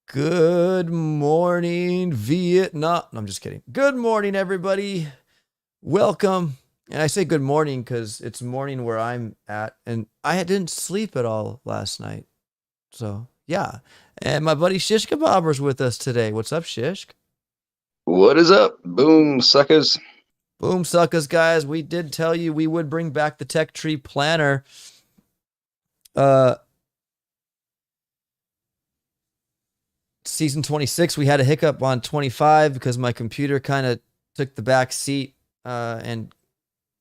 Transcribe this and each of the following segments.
Good morning, Vietnam. No, I'm just kidding. Good morning, everybody. Welcome. And I say good morning because it's morning where I'm at, and I didn't sleep at all last night. So, yeah. And my buddy Shish Kebabber's with us today. What's up, Shish? What is up? Boom, suckers. Boom, suckers, guys. We did tell you we would bring back the Tech Tree Planner. Uh, Season 26, we had a hiccup on 25 because my computer kind of took the back seat and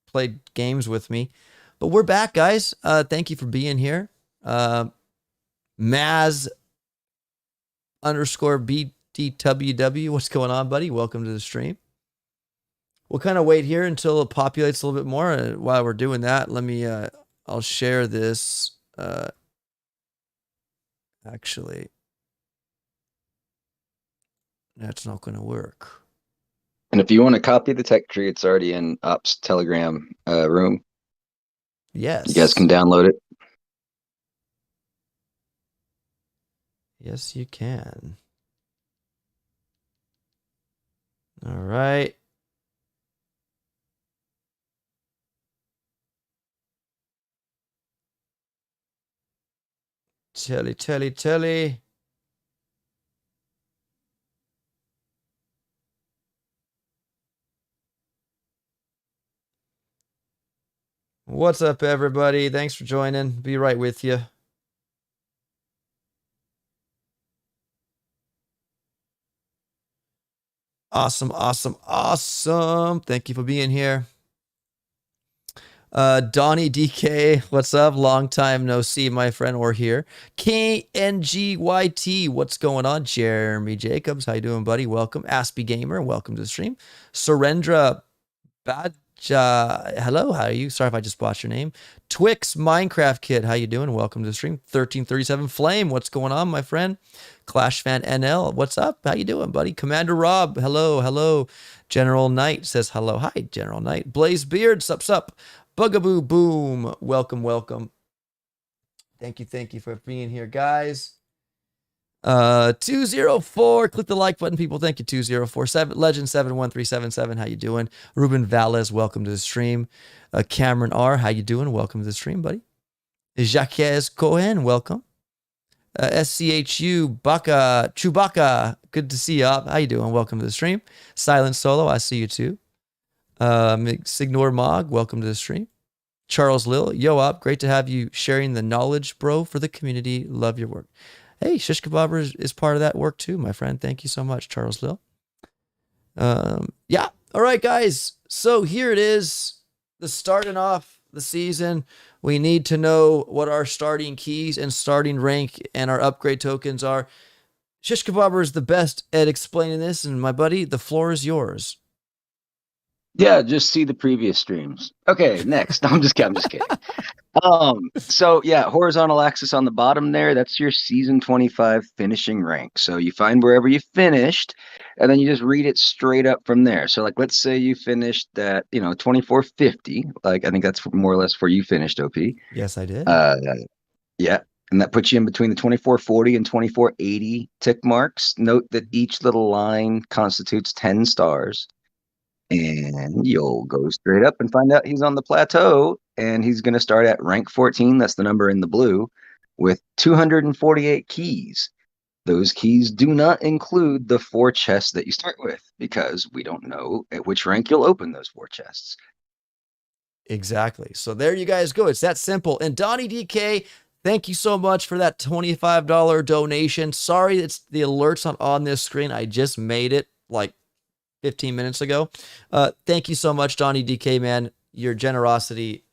played games with me. But we're back, guys. Thank you for being here. Maz underscore BDWW. What's going on, buddy? Welcome to the stream. We'll kind of wait here until it populates a little bit more. While we're doing that, I'll share this. Actually, that's not going to work. And if you want to copy the tech tree, it's already in Ops Telegram room. Yes. You guys can download it. Yes, you can. All right. Telly. What's up, everybody? Thanks for joining. Be right with you. Awesome. Thank you for being here. Donnie DK, what's up? Long time no see, my friend, or here. KNGYT, what's going on? Jeremy Jacobs, how you doing, buddy? Welcome. Aspie Gamer, welcome to the stream. Surendra hello, how are you? Sorry if I just botched your name. Twix Minecraft Kid, how you doing? Welcome to the stream. 1337 Flame, what's going on, my friend? Clash Fan NL, what's up? How you doing, buddy? Commander Rob, hello. General Knight says hello. Hi, General Knight. Blaze Beard, sup. Bugaboo Boom, welcome. Thank you for being here, guys. 204, click the like button, people. Thank you. 2047 Legend 71377, how you doing? Ruben Valles, welcome to the stream. Cameron R, how you doing? Welcome to the stream, buddy. Jacques Cohen, welcome. SCHU Baka Chewbacca, good to see you up. How you doing? Welcome to the stream. Silent Solo, I see you too. Signor Mog, welcome to the stream. Charles Lil, yo up, great to have you sharing the knowledge, bro, for the community. Love your work. Hey, Shish Kebabber is part of that work too, my friend. Thank you so much, Charles Lil. Yeah. All right, guys. So here it is. The starting off the season. We need to know what our starting keys and starting rank and our upgrade tokens are. Shish Kebabber is the best at explaining this, and my buddy, the floor is yours. Yeah, just see the previous streams. Okay, next. I'm just kidding. So yeah, horizontal axis on the bottom there, that's your season 25 finishing rank. So you find wherever you finished, and then you just read it straight up from there. So like let's say you finished at 2450, like I think that's more or less where you finished, OP. Yes, I did. Yeah. And that puts you in between the 2440 and 2480 tick marks. Note that each little line constitutes 10 stars. And you'll go straight up and find out he's on the plateau, and he's going to start at rank 14. That's the number in the blue, with 248 keys. Those keys do not include the 4 chests that you start with, because we don't know at which rank you'll open those 4 chests. Exactly. So there you guys go. It's that simple. And Donnie DK, thank you so much for that $25 donation. Sorry, it's the alerts not on this screen. I just made it like 15 minutes ago. Thank you so much, Donnie DK, man. Your generosity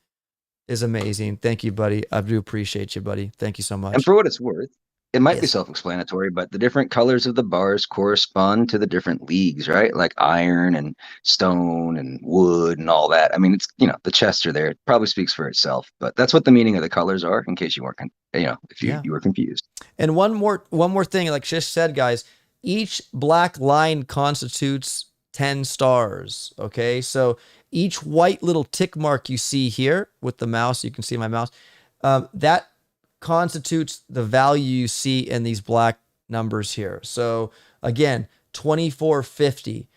is amazing. Thank you, buddy. I do appreciate you, buddy. Thank you so much. And for what it's worth, it might be Yes. self-explanatory, but the different colors of the bars correspond to the different leagues, right? Like iron and stone and wood and all that. I mean, it's, the chests are there. It probably speaks for itself, but that's what the meaning of the colors are, in case you weren't, if you were confused. And one more thing, like Shish said, guys, each black line constitutes 10 stars. Okay. So each white little tick mark you see here with the mouse, you can see my mouse, that constitutes the value you see in these black numbers here. So again, 2450.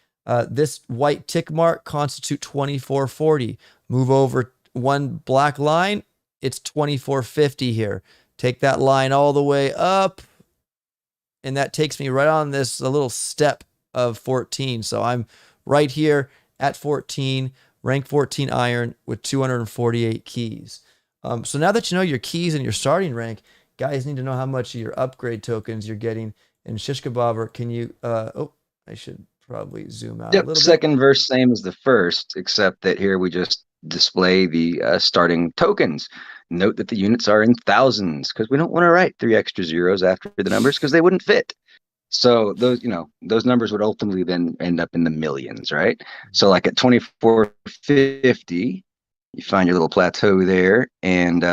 This white tick mark constitute 2440. Move over one black line, it's 2450 here. Take that line all the way up, and that takes me right on this a little step of 14. So I'm right here at 14, rank 14 iron with 248 keys. So now that you know your keys and your starting rank, guys need to know how much of your upgrade tokens you're getting. And Shish Kebabber, can you, I should probably zoom out a little bit. Second verse, same as the first, except that here we just display the starting tokens. Note that the units are in thousands because we don't want to write 3 extra zeros after the numbers because they wouldn't fit. So those, those numbers would ultimately then end up in the millions, right? So like at 2450, you find your little plateau there, and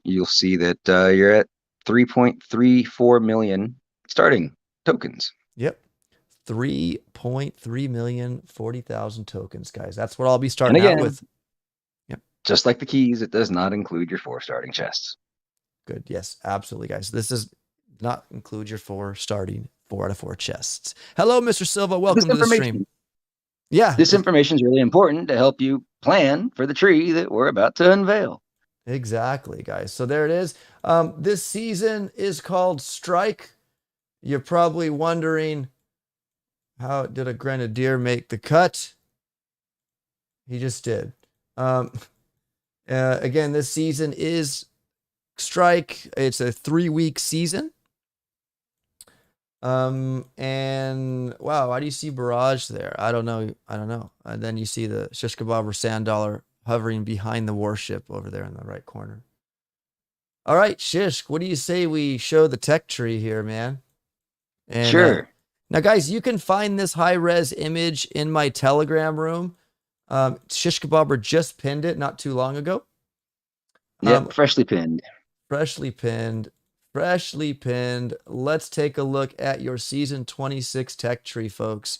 you'll see that you're at 3.34 million starting tokens. Yep. 3.3 million, 40,000 tokens, guys. That's what I'll be starting out with. Yep. Just like the keys, it does not include your 4 starting chests. Good. Yes, absolutely, guys. This does not include your 4 starting 4 out of 4 chests. Hello, Mr. Silva. Welcome to the stream. Yeah. This information is really important to help you plan for the tree that we're about to unveil. Exactly, guys. So there it is. This season is called Strike. You're probably wondering, how did a Grenadier make the cut? He just did. Again, this season is Strike. It's a 3-week season. And wow, why do you see barrage there? I don't know. And then you see the Shish Kebab or Sand Dollar hovering behind the warship over there in the right corner. All right, Shish, what do you say we show the tech tree here, man? And, sure. Now, guys, you can find this high-res image in my Telegram room. Shish Kebabber just pinned it not too long ago. Yeah, freshly pinned. Freshly pinned. Let's take a look at your Season 26 tech tree, folks.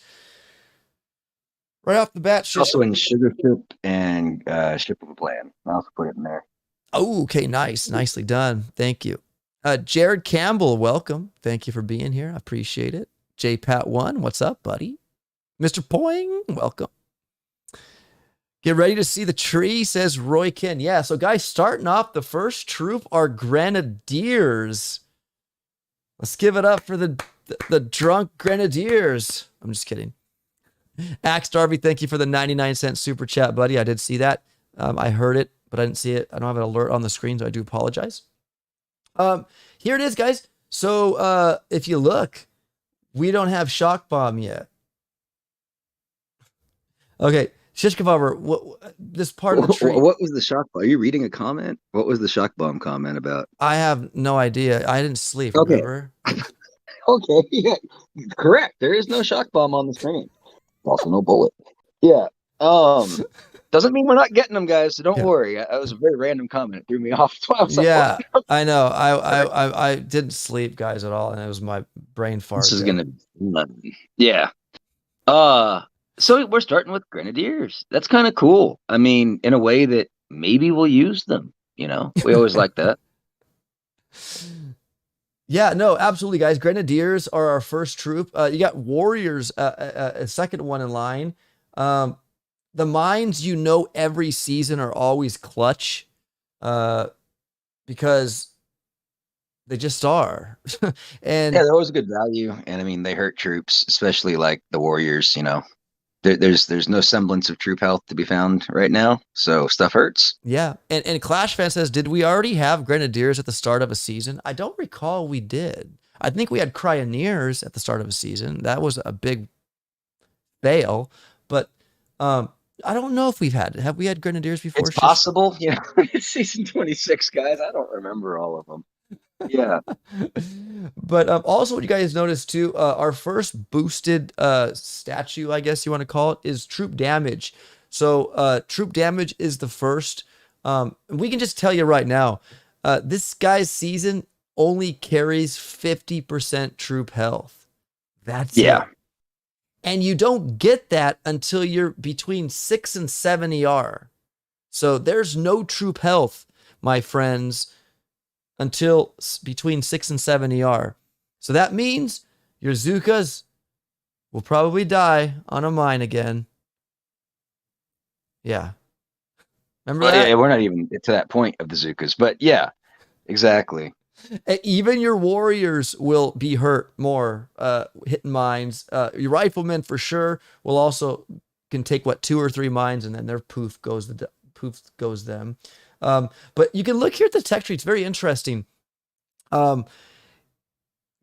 Right off the bat, Shish. Also in Sugar Ship and Ship of a Plan. I'll also put it in there. Oh, okay, nice. Nicely done. Thank you. Jared Campbell, welcome. Thank you for being here. I appreciate it. JPat1, what's up, buddy? Mr. Poing, welcome. Get ready to see the tree, says Roy Kin. Yeah, so guys, starting off, the first troop are Grenadiers. Let's give it up for the drunk Grenadiers. I'm just kidding. Axe Darby, thank you for the 99-cent super chat, buddy. I did see that. I heard it, but I didn't see it. I don't have an alert on the screen, so I do apologize. Here it is, guys. So if you look, we don't have Shock Bomb yet. Okay, Shish Kebabber, this part of the tree. What was the shock bomb? Are you reading a comment? What was the shock bomb comment about? I have no idea. I didn't sleep, okay. Remember? Okay, yeah, correct. There is no shock bomb on the screen. Also no bullet. Yeah. Doesn't mean we're not getting them, guys, so don't worry. That was a very random comment. It threw me off. Yeah, I know. I didn't sleep, guys, at all, and it was my brain fart. This is going to be... Yeah. So we're starting with Grenadiers. That's kind of cool. I mean, in a way that maybe we'll use them. We always like that. Yeah, no, absolutely, guys. Grenadiers are our first troop. You got Warriors, a second one in line. The mines, every season are always clutch because they just are. And yeah, they're always a good value. And I mean, they hurt troops, especially like the Warriors, There's no semblance of troop health to be found right now, so stuff hurts. Yeah, and Clash Fan says, did we already have Grenadiers at the start of a season? I don't recall we did. I think we had Cryoneers at the start of a season. That was a big fail, but I don't know if have we had Grenadiers before? It's possible, it's season 26, guys. I don't remember all of them. Yeah. But also what you guys noticed too, our first boosted statue, I guess you want to call it, is troop damage. So troop damage is the first. We can just tell you right now, this guy's season only carries 50% troop health. That's it. And you don't get that until you're between 6 and 7 ER. So there's no troop health, my friends, until between 6 and 7 ER. So that means Your Zukas will probably die on a mine again. Yeah. Remember Well, that? yeah, we're not even to that point of the Zukas, but yeah, exactly. Even your warriors will be hurt more hitting mines. Your riflemen for sure will also can take what 2 or 3 mines and then their poof goes them. But you can look here at the tech tree. It's very interesting. Um,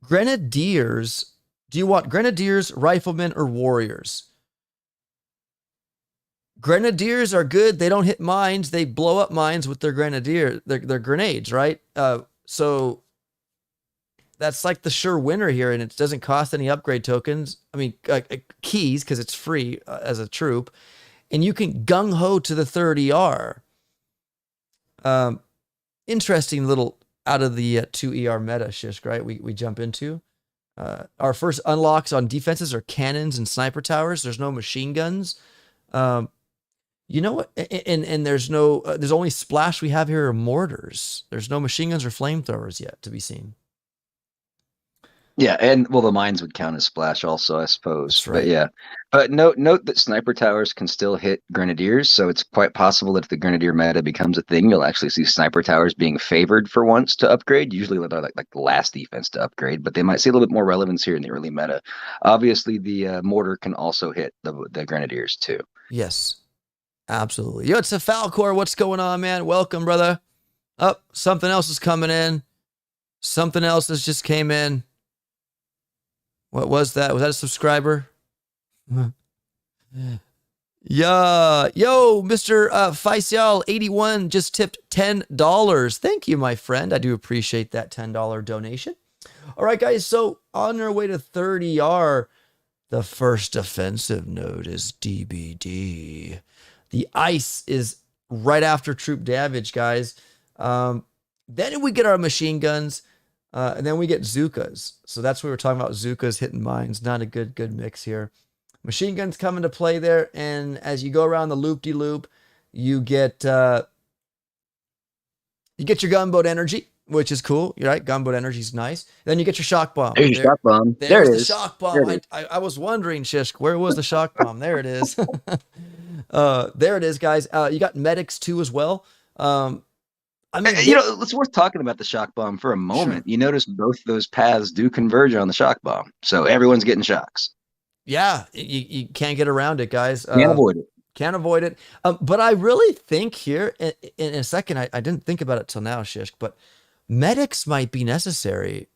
Grenadiers. Do you want grenadiers, riflemen, or warriors? Grenadiers are good. They don't hit mines. They blow up mines with their their grenades, right? So that's like the sure winner here, and it doesn't cost any upgrade tokens. I mean, keys because it's free as a troop, and you can gung ho to the 30R. Interesting little out of the 2ER meta, Shishk, right? We jump into. Our first unlocks on defenses are cannons and sniper towers. There's no machine guns. You know what? And there's no, there's only splash we have here are mortars. There's no machine guns or flamethrowers yet to be seen. Yeah, and well, the mines would count as splash also, I suppose. That's right. But yeah, but note that sniper towers can still hit grenadiers, so it's quite possible that if the grenadier meta becomes a thing, you'll actually see sniper towers being favored for once to upgrade. Usually, they're like the last defense to upgrade, but they might see a little bit more relevance here in the early meta. Obviously, the mortar can also hit the grenadiers too. Yes, absolutely. Yo, it's a Falcor. What's going on, man? Welcome, brother. Oh, something else is coming in. Something else has just came in. What was that? Was that a subscriber? Yeah. Yo, Mr. Faisal81 just tipped $10. Thank you, my friend. I do appreciate that $10 donation. All right, guys. So on our way to 30R, the first offensive node is DBD. The ice is right after troop damage, guys. Then we get our machine guns. And then we get Zukas. So that's what we were talking about. Zukas hitting mines. Not a good mix here. Machine guns come into play there. And as you go around the loop-de-loop, you get your gunboat energy, which is cool. You're right. Gunboat energy is nice. Then you get your shock bomb. There's your shock bomb. There's the shock bomb. I was wondering, Shishk, where was the shock bomb? There it is. There it is, guys. You got medics too as well. I mean, it's worth talking about the shock bomb for a moment. Sure. You notice both those paths do converge on the shock bomb, so everyone's getting shocks. Yeah, you can't get around it, guys. Can't avoid it. Can't avoid it. But I really think here, in a second, I didn't think about it till now, Shishk, but medics might be necessary.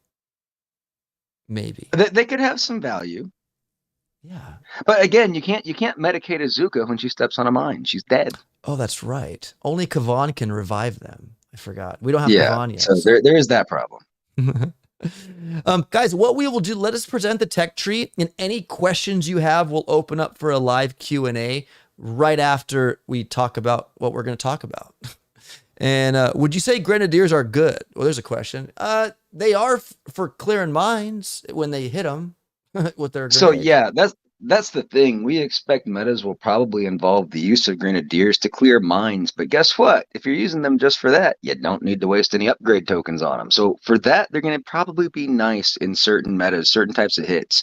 Maybe they could have some value. Yeah, but again, you can't medicate a Zuka when she steps on a mine. She's dead. Oh, that's right. Only Kavan can revive them. I forgot. We don't have Kavan yet. So there is that problem. Guys, what we will do, let us present the tech tree, and any questions you have, we'll open up for a live Q&A right after we talk about what we're going to talk about. And would you say grenadiers are good? Well, there's a question. They are for clearing mines when they hit them with their grenades. So yeah, that's the thing. We expect metas will probably involve the use of grenadiers to clear mines, but guess what? If you're using them just for that, you don't need to waste any upgrade tokens on them. So for that, they're going to probably be nice in certain metas, certain types of hits.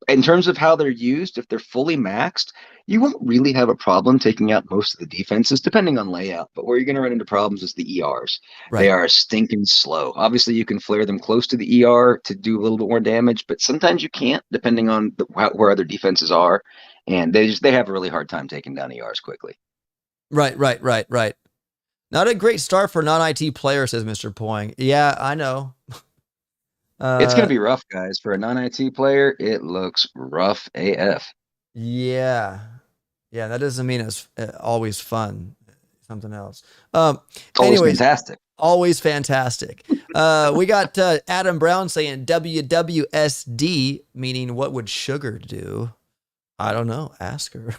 In terms of how they're used, if they're fully maxed, you won't really have a problem taking out most of the defenses, depending on layout. But where you're going to run into problems is the ERs. Right. They are stinking slow. Obviously, you can flare them close to the ER to do a little bit more damage, but sometimes you can't, depending on where other defenses are. And they have a really hard time taking down ERs quickly. Right. Not a great start for non-IT player, says Mr. Poing. Yeah, I know. It's going to be rough, guys. For a non-IT player, it looks rough AF. Yeah, that doesn't mean it's always fun. Something else. Anyways, fantastic. Always fantastic. We got Adam Brown saying WWSD, meaning what would sugar do? I don't know. Ask her.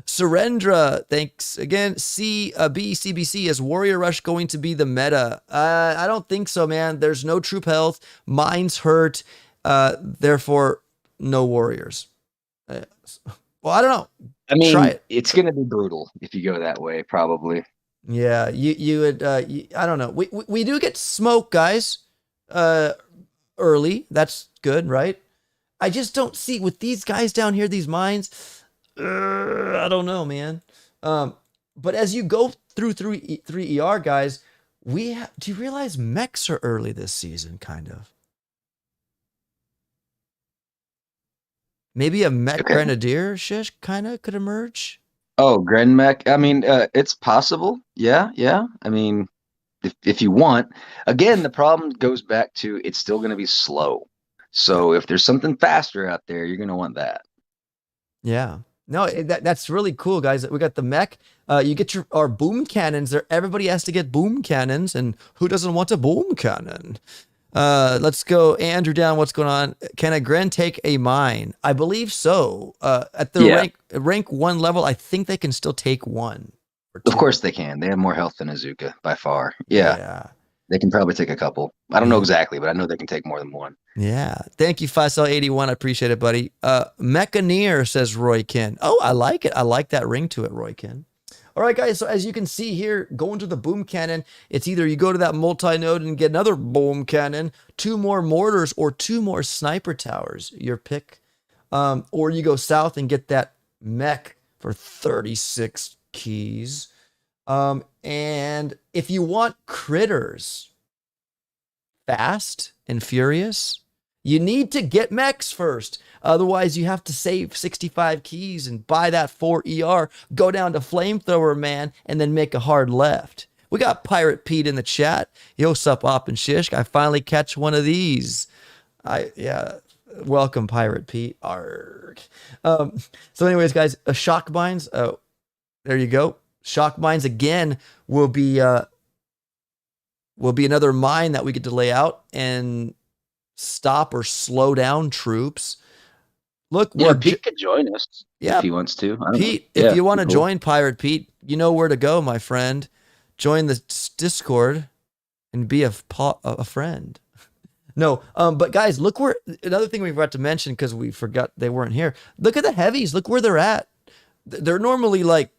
Surrendra, thanks again. BCBC, is Warrior Rush going to be the meta? I don't think so, man. There's no troop health. Mines hurt. Therefore, no warriors. Well, I don't know. I mean, it's going to be brutal if you go that way, probably. Yeah, you would. I don't know. We do get smoke, guys. early. That's good, right? I just don't see with these guys down here, these mines. I don't know, man. Um, but as you go through three ER guys, do you realize mechs are early this season? Kind of. Maybe a mech Okay. grenadier shish kind of could emerge. Oh, Gren Mech. I mean, it's possible. Yeah, yeah. I mean, if you want. Again, the problem goes back to it's still going to be slow. Yeah. So if there's something faster out there, you're going to want that. Yeah. No, that's really cool, guys. We got the mech. You get our boom cannons. There, everybody has to get boom cannons, and who doesn't want a boom cannon? Let's go, Andrew. Down. What's going on? Can a Gren take a mine? I believe so. At the Yeah, rank 1 level, I think they can still take one or of two. course they can. They have more health than Azuka by far. Yeah, Yeah. they can probably take a couple. I don't know Yeah. exactly, but I know they can take more than one. Yeah. Thank you, Faisal81. I appreciate it, buddy. Mechaneer, says Roykin. Oh, I like it. I like that ring to it, Roykin. All right, guys. So as you can see here, going to the boom cannon, it's either you go to that multi-node and get another boom cannon, 2 more mortars, or 2 more sniper towers. Your pick. Or you go south and get that mech for 36 keys. And if you want critters fast and furious, you need to get mechs first. Otherwise, you have to save 65 keys and buy that 4 ER, go down to Flamethrower Man, and then make a hard left. We got Pirate Pete in the chat. Yo, sup, Op and Shish. I finally catch one of these. Yeah. Welcome, Pirate Pete. Arg. So, anyways, guys, shock mines. There you go. Shock mines again will be another mine that we get to lay out and stop or slow down troops. Look, Yeah, Pete could join us yeah, if he wants to. I don't know. Pete, if Yeah, you want to cool. join Pirate Pete, you know where to go, my friend. Join the Discord and be a friend. No, but guys, look where another thing we forgot to mention because we forgot they weren't here. Look at the heavies. Look where they're at. They're normally like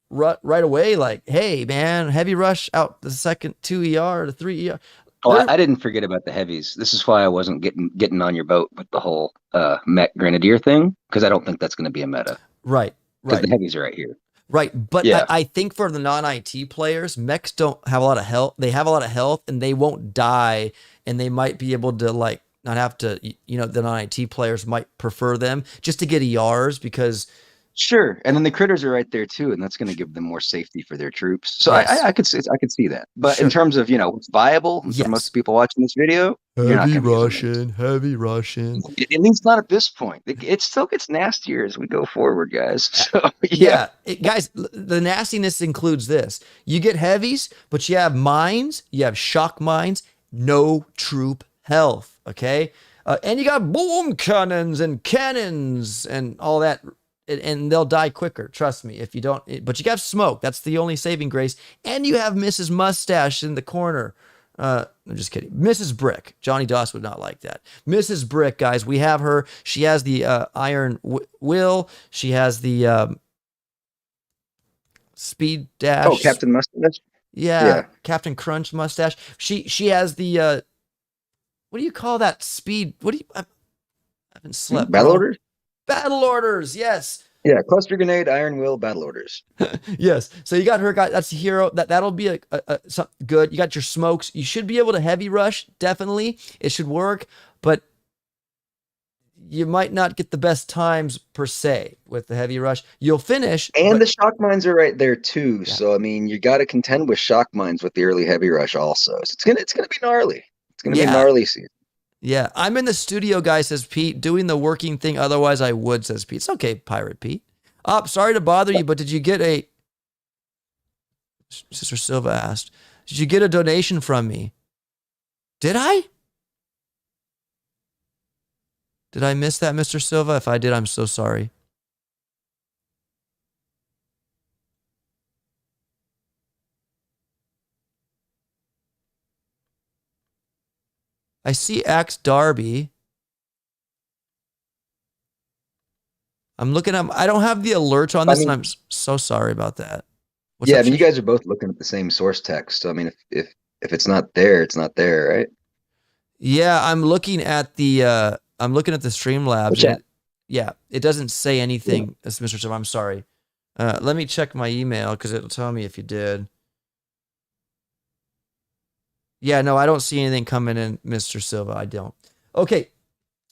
right away, like, hey man, heavy rush out the second 2 ER, the 3 ER. Oh, I didn't forget about the heavies. This is why I wasn't getting on your boat with the whole mech grenadier thing, because I don't think that's going to be a meta. Right, Because right. the heavies are right here. Right, but Yeah. I think for the non-IT players, mechs don't have a lot of health. They have a lot of health, and they won't die, and they might be able to like not have to. You know, the non-IT players might prefer them just to get ERs because Sure, and then the critters are right there too, and that's going to give them more safety for their troops. So yes, I could see that. But in sure, terms of what's viable for most yes, people watching this video, you're not going to be using those. Heavy Russian. At least not at this point. It still gets nastier as we go forward, guys. So yeah, Guys, the nastiness includes this: you get heavies, but you have mines, you have shock mines, no troop health. Okay, and you got boom cannons and all that. And they'll die quicker. Trust me. If you don't, but you have smoke. That's the only saving grace. And you have Mrs. Mustache in the corner. I'm just kidding. Mrs. Brick. Johnny Doss would not like that. Mrs. Brick, guys. We have her. She has the iron will. She has the speed dash. Oh, Captain Mustache. Yeah, Captain Crunch mustache. She has the what do you call that speed? What do you? I haven't slept. Battle bro. orders. Battle orders, yes. Yeah, cluster grenade, iron will, battle orders. Yes. So you got her guy. That's the hero. That'll be something good. You got your smokes. You should be able to heavy rush. Definitely, it should work. But you might not get the best times per se with the heavy rush. You'll finish. And the shock mines are right there too. Yeah. So I mean, you got to contend with shock mines with the early heavy rush also. So it's gonna be gnarly. It's gonna be a gnarly season. Yeah, I'm in the studio, guy, says Pete, doing the working thing. Otherwise, I would, says Pete. It's okay, Pirate Pete. Sorry to bother you, but did you get a... Sister Silva asked, did you get a donation from me? Did I? Did I miss that, Mr. Silva? If I did, I'm so sorry. I see Axe Darby. I'm looking at... I don't have the alerts on this, and I'm so sorry about that. What's up, I mean, you guys are both looking at the same source text. So I mean, if it's not there, it's not there, right? Yeah, I'm looking at the Streamlabs Which and app? it doesn't say Yeah. anything, Mr. Silva. I'm sorry. Let me check my email because it'll tell me if you did. Yeah, no, I don't see anything coming in, Mr. Silva. I don't. Okay,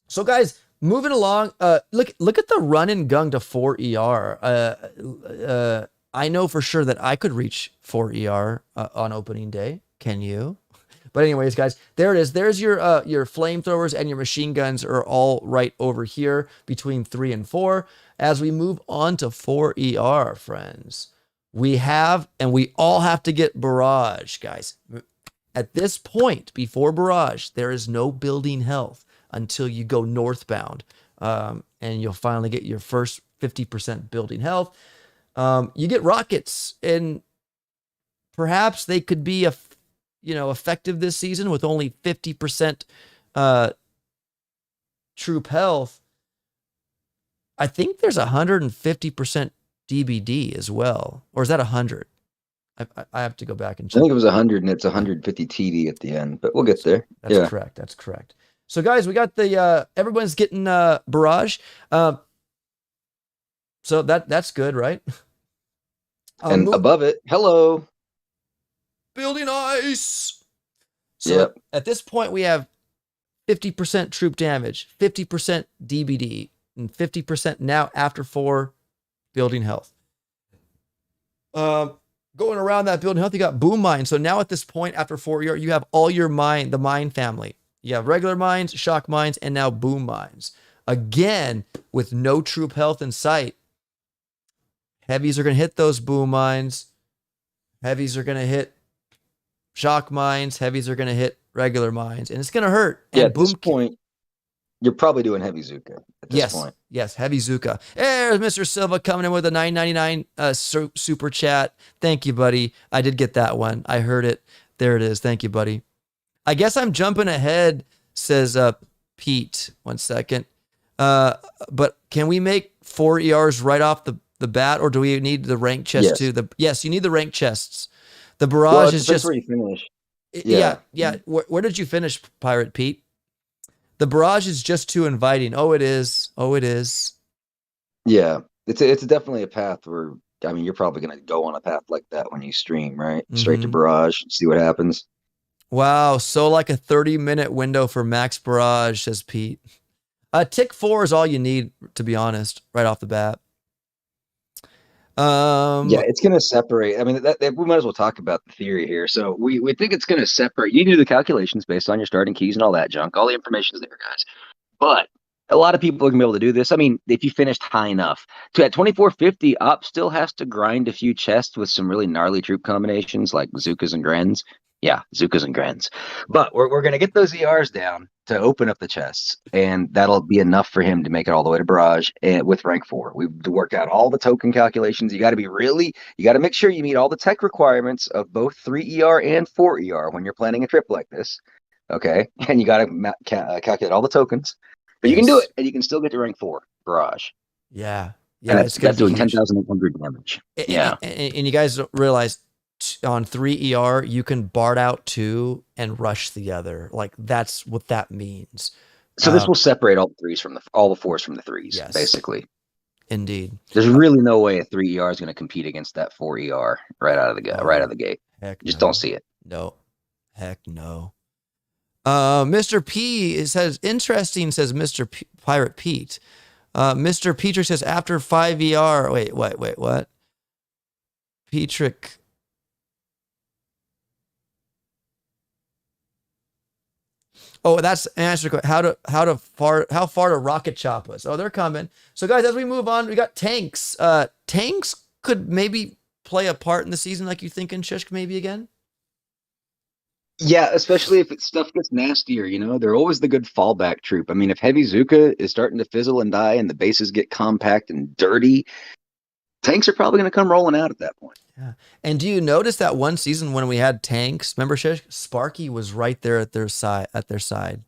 so guys, moving along. Look at the run and gun to 4 ER. I know for sure that I could reach 4 ER on opening day. Can you? But anyways, guys, there it is. There's your flamethrowers and your machine guns are all right over here between 3 and 4. As we move on to 4 ER, friends, we all have to get barrage, guys. At this point, before barrage, there is no building health until you go northbound, and you'll finally get your first 50% building health. You get rockets, and perhaps they could be effective this season with only 50% troop health. I think there's 150% DBD as well, or is that 100? I have to go back and I check. think it was 100 and it's 150 TD at the end, but we'll get there. That's Yeah. correct. That's correct. So guys, we got the everyone's getting barrage. So that's good, right? And above it, hello. Building ice. So Yep. at this point, we have 50% troop damage, 50% DBD, and 50% now after 4 building health. Going around that building health, you got boom mine. So now at this point, after 4 you have all your the mine family. You have regular mines, shock mines, and now boom mines. Again, with no troop health in sight, heavies are going to hit those boom mines. Heavies are going to hit shock mines. Heavies are going to hit regular mines, and it's going to hurt. Yeah, And at this point, you're probably doing heavy Zuka at this point. Yes, heavy Zuka. There's Mr. Silva coming in with a $9.99 super chat. Thank you, buddy. I did get that one. I heard it. There it is. Thank you, buddy. I guess I'm jumping ahead, says Pete. 1 second. But can we make 4 ERs right off the bat, or do we need the rank chest too? Yes, you need the rank chests. The barrage is just where you finish. Yeah. Where did you finish, Pirate Pete? The barrage is just too inviting. Oh, it is. Yeah, it's definitely a path where, I mean, you're probably going to go on a path like that when you stream, right? Straight to barrage, see what happens. Wow, so like a 30-minute window for max barrage, says Pete. Tick 4 is all you need, to be honest, right off the bat. Yeah, it's going to separate. I mean, we might as well talk about the theory here. So we think it's going to separate. You can do the calculations based on your starting keys and all that junk. All the information is there, guys. But a lot of people are going to be able to do this. I mean, if you finished high enough. At 2450, Op still has to grind a few chests with some really gnarly troop combinations like Zukas and Grens. Yeah, Zukas and Grens. But we're going to get those ERs down to open up the chests, and that'll be enough for him to make it all the way to barrage and with rank 4. We've worked out all the token calculations. You got to make sure you meet all the tech requirements of both 3 ER and 4 ER when you're planning a trip like this. Okay, and you got to calculate all the tokens. But you can do it, and you can still get to rank 4 barrage. Yeah, and that's doing 10,800 damage. And you guys don't realize on 3 ER you can bard out 2 and rush the other. Like that's what that means. So this will separate all the 4s from the 3s, basically. Indeed. There's really no way a 3 ER is going to compete against that 4 ER right out of the gate. Just don't see it. No. Heck no. Mr. P says, interesting, says Mr. Pirate Pete. Mr. Petrick says, after 5 ER, wait, what? Petrick. Oh, that's an answer. How far to rocket chop us? Oh, they're coming. So guys, as we move on, we got tanks. Tanks could maybe play a part in the season, like you thinking, Shishk, maybe again? Yeah, especially if stuff gets nastier, they're always the good fallback troop. I mean, if Heavy Zuka is starting to fizzle and die and the bases get compact and dirty, tanks are probably going to come rolling out at that point. Yeah. And do you notice that one season when we had tanks, remember Sparky was right there at their side?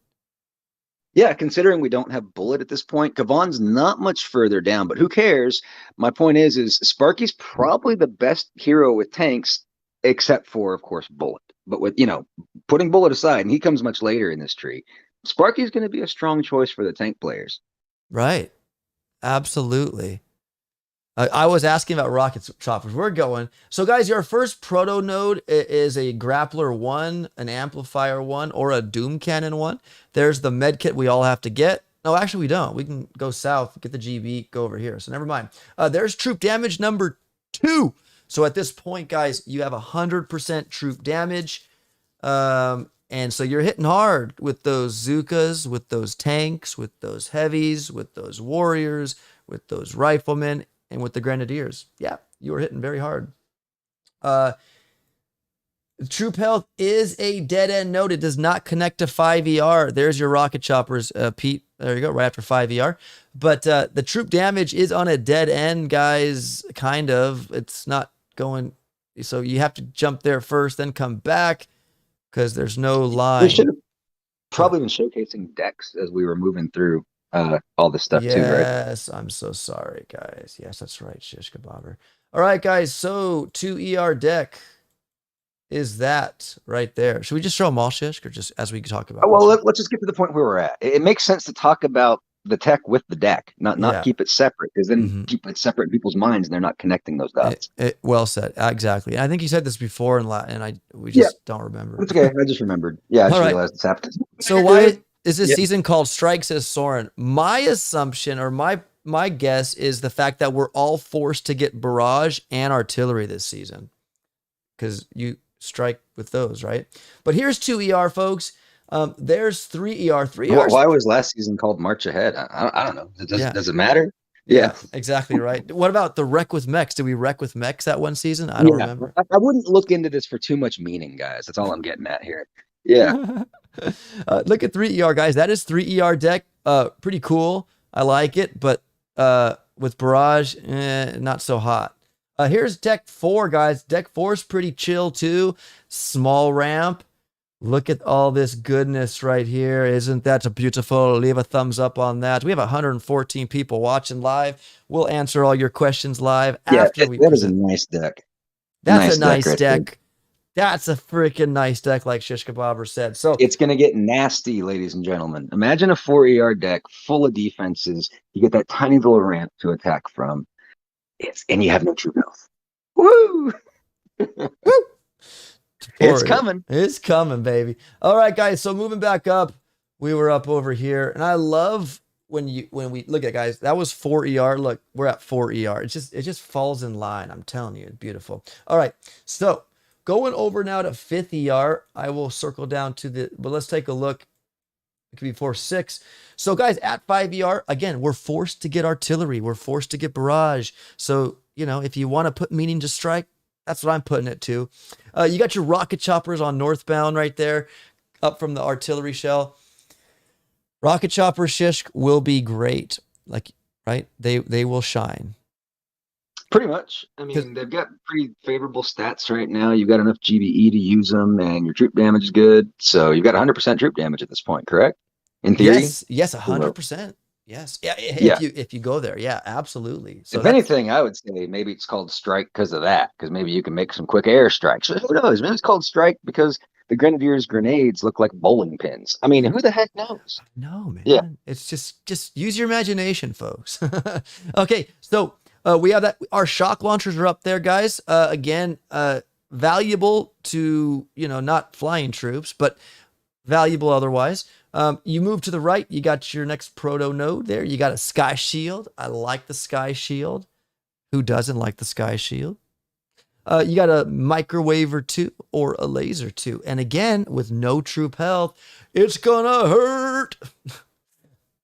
Yeah, considering we don't have Bullet at this point, Kavan's not much further down, but who cares? My point is Sparky's probably the best hero with tanks, except for, of course, Bullet. But with, putting Bullet aside, and he comes much later in this tree, Sparky's going to be a strong choice for the tank players. Right. Absolutely. I was asking about rocket choppers. We're going. So, guys, your first proto node is a grappler 1, an amplifier 1, or a doom cannon 1. There's the med kit we all have to get. No, actually, we don't. We can go south, get the GB, go over here. So, never mind. There's troop damage number 2. So, at this point, guys, you have 100% troop damage. And so you're hitting hard with those Zookas, with those tanks, with those heavies, with those warriors, with those riflemen, and with the grenadiers. Yeah, you were hitting very hard. Troop health is a dead end node. It does not connect to 5ER. There's your rocket choppers, Pete. There you go, right after 5ER. But the troop damage is on a dead end, guys, kind of. It's not going, so you have to jump there first, then come back, because there's no line. We should have probably been showcasing decks as we were moving through all this stuff too, right? Yes, I'm so sorry, guys. Yes, that's right, Shish Kebabber. All right, guys, so 2ER deck is that right there. Should we just show them all, Shish, or just as we talk about? Well, let's just get to the point where we're at. It makes sense to talk about the tech with the deck, not keep it separate, because then keep it separate in people's minds and they're not connecting those dots. Well said. Exactly. I think you said this before, and we just don't remember. It's okay. I just remembered. Yeah, I just realized this happened. So why is this season called Strike, says Soren? My assumption, or my guess, is the fact that we're all forced to get barrage and artillery this season, because you strike with those, right? But here's 2ER, folks. There's 3ER. 3ER. Why was last season called March Ahead? I don't know. Does it matter? Yeah, exactly right. What about the wreck with mechs? Did we wreck with mechs that one season? I don't remember. I wouldn't look into this for too much meaning, guys. That's all I'm getting at here. Yeah. Look at 3ER, guys. That is 3ER deck. Pretty cool. I like it, but with barrage, not so hot. Here's deck 4, guys. Deck 4 is pretty chill too. Small ramp. Look at all this goodness right here. Isn't that beautiful? Leave a thumbs up on that. We have 114 people watching live. We'll answer all your questions live after we. That is a nice deck. That's a nice deck. That's a freaking nice deck, like Shish Kebabber said. So it's going to get nasty, ladies and gentlemen. Imagine a 4ER deck full of defenses. You get that tiny little ramp to attack from. And you have no true health. Woo! Woo! It's coming. It's coming, baby. All right, guys. So moving back up, we were up over here, and I love when we look at, guys. That was 4ER. Look, we're at 4ER. It just falls in line. I'm telling you, it's beautiful. All right, so going over now to 5th ER. I will circle down to but let's take a look. It could be 4-6. So, guys, at 5ER, again, we're forced to get artillery. We're forced to get barrage. So, if you want to put meaning to strike, that's what I'm putting it to. You got your rocket choppers on northbound right there, up from the artillery shell. Rocket chopper Shishk will be great. Right? They will shine. Pretty much. I mean, they've got pretty favorable stats right now. You've got enough GBE to use them, and your troop damage is good. So you've got 100% troop damage at this point, correct? In theory? Yes, 100%. Yes. Yeah. If you go there, yeah, absolutely. So if anything, I would say maybe it's called Strike because of that, because maybe you can make some quick air strikes. Who knows? Maybe it's called Strike because the Grenadiers' grenades look like bowling pins. I mean, who the heck knows? No, man. Yeah. It's just use your imagination, folks. Okay, so we have that. Our shock launchers are up there, guys. Again, valuable to, not flying troops, but valuable otherwise. You move to the right, you got your next proto node there. You got a sky shield. I like the sky shield. Who doesn't like the sky shield? You got a microwave or 2 or a laser 2. And again, with no troop health, it's gonna hurt.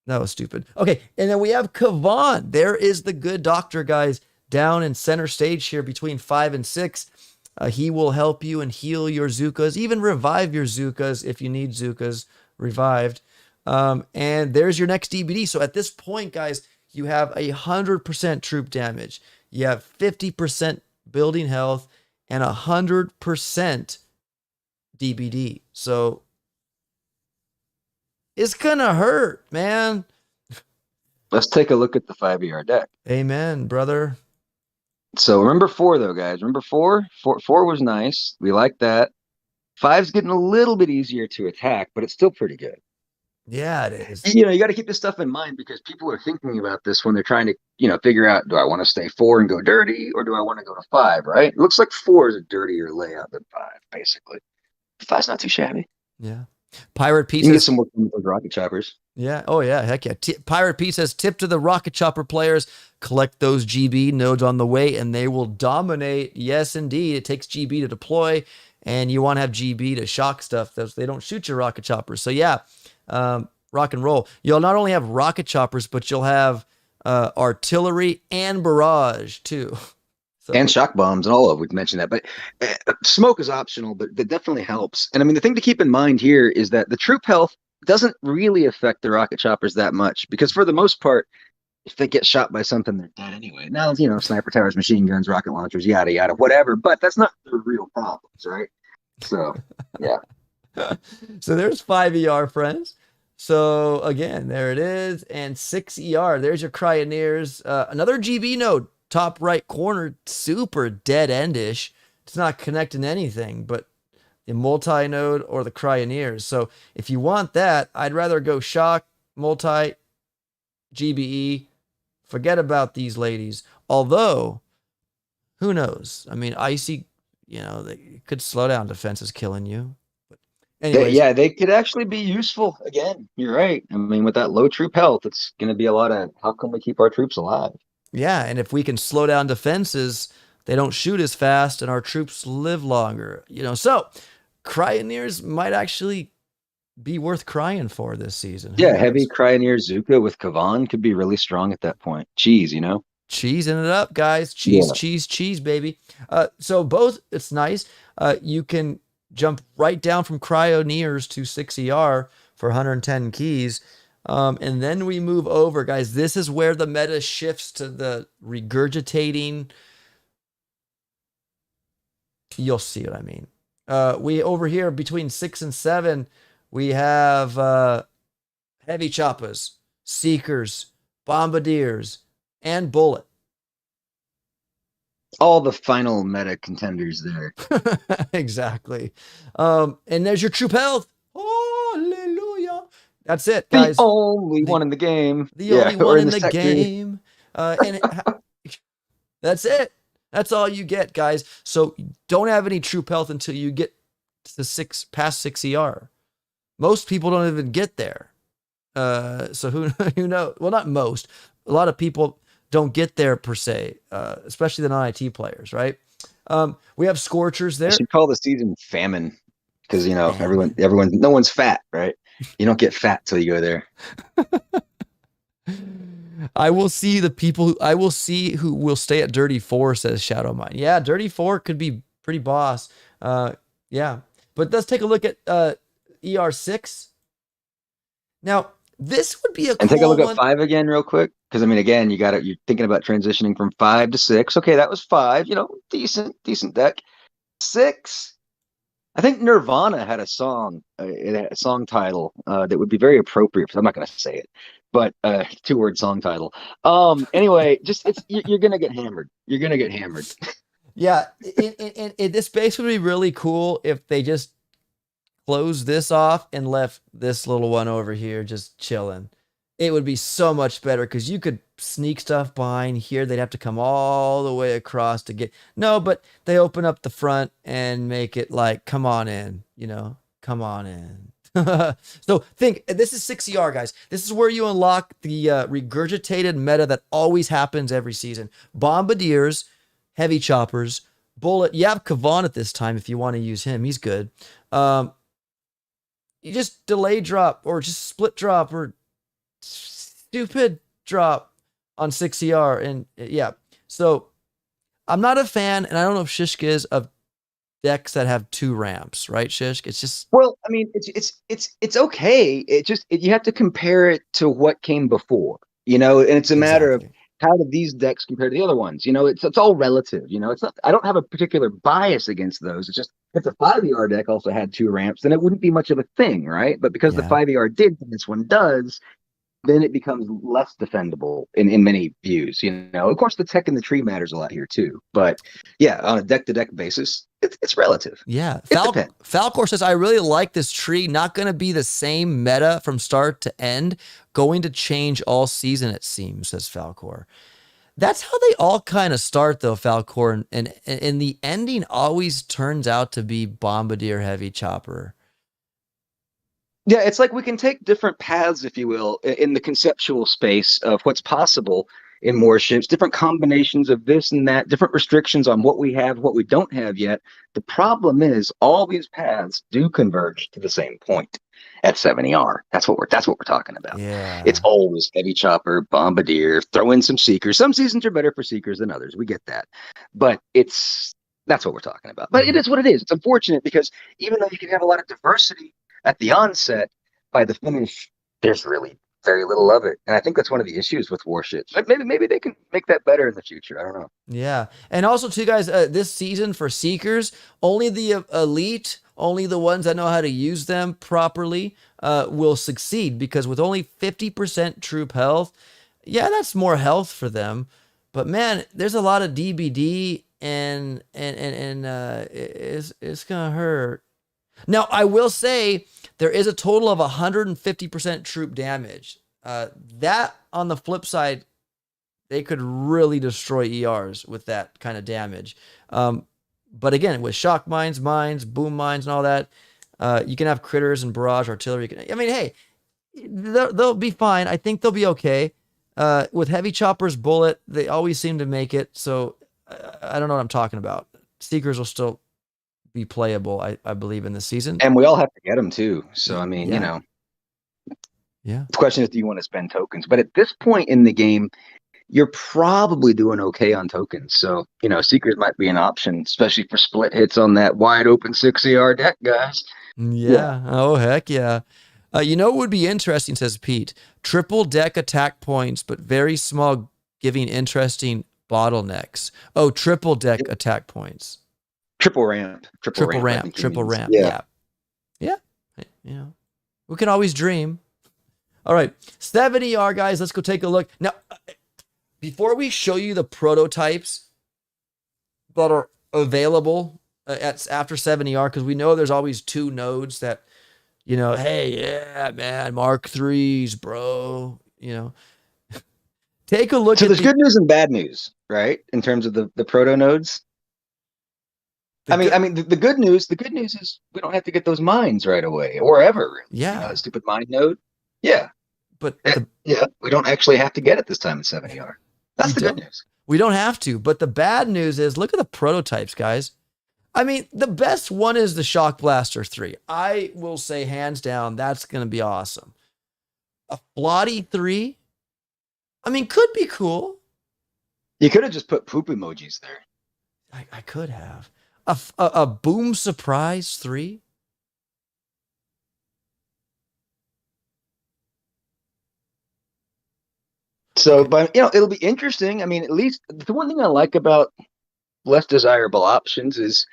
That was stupid. Okay, and then we have Kavan. There is the good doctor, guys, down in center stage here between 5 and 6. He will help you and heal your Zookas, even revive your Zookas if you need Zookas revived. And there's your next DBD. So at this point, guys, you have 100% troop damage. You have 50% building health and 100% DBD. So it's gonna hurt, man. Let's take a look at the 5ER deck. Amen, brother. So remember 4 though, guys. Remember 4? 4 was nice. We like that. Five's getting a little bit easier to attack, but it's still pretty good. Yeah, it is. You got to keep this stuff in mind because people are thinking about this when they're trying to, figure out, do I want to stay 4 and go dirty or do I want to go to 5, right? It looks like 4 is a dirtier layout than 5, basically. 5's not too shabby. Yeah. Pirate P You can get says, some more from those rocket choppers. yeah. Oh, yeah. Heck yeah. Pirate P says, tip to the rocket chopper players, collect those GB nodes on the way and they will dominate. Yes, indeed. It takes GB to deploy and you want to have GB to shock stuff. They don't shoot your rocket choppers. So, yeah, rock and roll. You'll not only have rocket choppers, but you'll have artillery and barrage, too. So. And shock bombs and all of we've mentioned that, but smoke is optional, but that definitely helps. And I mean, the thing to keep in mind here is that the troop health doesn't really affect the rocket choppers that much because for the most part, if they get shot by something, they're dead anyway. Now, sniper towers, machine guns, rocket launchers, yada, yada, whatever, but that's not the real problems, right? So, yeah. So there's 5 ER, friends. So again, there it is. And 6 ER. There's your Cryoneers. Another GB node. Top right corner, super dead-endish. It's not connecting anything, but the multi-node or the Cryoneers. So if you want that, I'd rather go shock, multi, GBE. Forget about these ladies. Although, who knows? I mean, icy, they could slow down defenses killing you. But anyways, they could actually be useful. Again, you're right. I mean, with that low troop health, it's going to be a lot of how can we keep our troops alive? yeah, and if we can slow down defenses, they don't shoot as fast and our troops live longer. So Cryoneers might actually be worth crying for this season. Yeah, heavy Cryoneer Zuka with Kavan could be really strong at that point. Cheese, Cheesing it up, guys. Cheese, baby. So both, it's nice. You can jump right down from Cryoneers to 6ER for 110 keys. And then we move over, guys. This is where the meta shifts to the regurgitating. You'll see what I mean. We over here between 6 and 7, we have heavy choppers, seekers, bombardiers, and bullet. All the final meta contenders there. Exactly. And there's your troop health. Hallelujah. That's it, guys. The only one in the game. The only one in the game. That's it. That's all you get, guys. So don't have any troop health until you get to past 6 ER. Most people don't even get there. So who knows? Well, not most. A lot of people don't get there per se, especially the non-IT players, right? We have Scorchers there. I should call the season famine because everyone, no one's fat, right? You don't get fat till you go there. I will see who will stay at Dirty 4, says Shadow Mine. Yeah, Dirty 4 could be pretty boss. Yeah. But let's take a look at ER6. Now, this would be a cool one. And take a look at 5 again real quick. Because, I mean, again, you're thinking about transitioning from 5 to 6. Okay, that was 5. Decent deck. 6. I think Nirvana had a song title that would be very appropriate. I'm not going to say it, but 2-word song title. Anyway, you're going to get hammered. You're going to get hammered. Yeah, this base would be really cool if they just closed this off and left this little one over here just chilling. It would be so much better because you could sneak stuff behind here. They'd have to come all the way across to get... No, but they open up the front and make it like, come on in, come on in. So think, this is 6ER, guys. This is where you unlock the regurgitated meta that always happens every season. Bombardiers, heavy choppers, bullet. You have Kavan at this time if you want to use him. He's good. You just delay drop or just split drop or stupid drop on 6ER. And yeah, so I'm not a fan, and I don't know if Shishk is, of decks that have 2 ramps, right, Shishk? It's just... Well, I mean, it's okay. You have to compare it to what came before, and it's a matter of how do these decks compare to the other ones? It's all relative. It's not. I don't have a particular bias against those. It's just if the 5ER deck also had 2 ramps, then it wouldn't be much of a thing, right? But because the 5ER did, and this one does, then it becomes less defendable in many views. Of course, the tech in the tree matters a lot here too. But yeah, on a deck to deck basis, it's relative. Yeah. It depends. Falcor says, I really like this tree. Not going to be the same meta from start to end. Going to change all season, it seems, says Falcor. That's how they all kind of start, though, Falcor. And the ending always turns out to be Bombardier Heavy Chopper. Yeah, it's like we can take different paths, if you will, in the conceptual space of what's possible in Warships, different combinations of this and that, different restrictions on what we have, what we don't have yet. The problem is all these paths do converge to the same point at 70R. That's what we're talking about. Yeah. It's always heavy chopper, bombardier, throw in some seekers. Some seasons are better for seekers than others. We get that. But that's what we're talking about. But it is what it is. It's unfortunate because even though you can have a lot of diversity at the onset, by the finish, there's really very little of it. And I think that's one of the issues with Warships. Maybe they can make that better in the future. I don't know. Yeah. And also, too, guys, this season for Seekers, only the elite, only the ones that know how to use them properly will succeed, because with only 50% troop health, yeah, that's more health for them. But, man, there's a lot of DBD, and it's going to hurt. Now, I will say there is a total of 150% troop damage. That, on the flip side, they could really destroy ERs with that kind of damage. But again, with shock mines, boom mines, and all that, you can have critters and barrage artillery. I mean, hey, they'll be fine. I think they'll be okay. With heavy choppers, bullet, they always seem to make it. So I don't know what I'm talking about. Seekers will still be playable, I believe, in this season. And we all have to get them too. So, I mean, Yeah. The question is, do you want to spend tokens? But at this point in the game, you're probably doing okay on tokens. So, Seekers might be an option, especially for split hits on that wide open 6AR deck, guys. Yeah. Oh, heck yeah. What would be interesting, says Pete? Triple deck attack points, but very small, giving interesting bottlenecks. Oh, triple deck attack points. Triple ramp. Yeah. We can always dream. All right. 70R, guys. Let's go take a look. Now, before we show you the prototypes that are available after 70R, because we know there's always two nodes that, hey, yeah, man, Mark 3s, bro. Take a look at there's good news and bad news, right? In terms of the proto nodes. The good news is we don't have to get those mines right away or ever. Yeah. Stupid mine node. Yeah. But we don't actually have to get it this time in 70R. That's the good news. We don't have to. But the bad news is, look at the prototypes, guys. I mean, the best one is the Shock Blaster 3. I will say hands down, that's going to be awesome. A Flotty 3, could be cool. You could have just put poop emojis there. I could have. A Boom Surprise 3. So, but it'll be interesting. I mean, at least the one thing I like about less desirable options is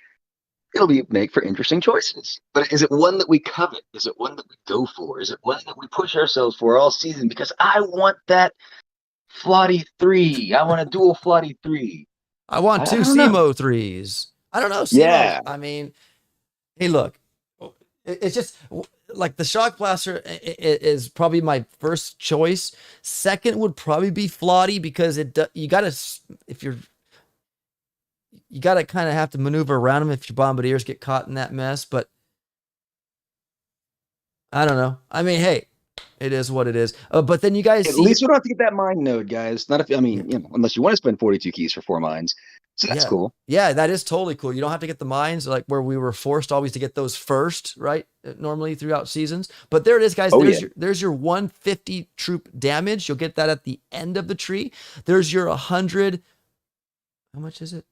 it'll make for interesting choices. But is it one that we covet? Is it one that we go for? Is it one that we push ourselves for all season? Because I want that Flotty 3. I want a dual Flotty 3. I want two Simo 3s. I don't know. Simo, yeah. Hey, look, it's just like the Shock Blaster is probably my first choice. Second would probably be Flotty, because you gotta kind of have to maneuver around them if your bombardiers get caught in that mess. But I don't know. Hey, it is what it is. But then you guys at least we don't have to get that mine node, guys. Not if unless you want to spend 42 keys for 4 mines. So that's cool. Yeah, that is totally cool. You don't have to get the mines, like where we were forced always to get those first, right? Normally throughout seasons. But there it is, guys. There's your 150 troop damage. You'll get that at the end of the tree. There's your 100. How much is it?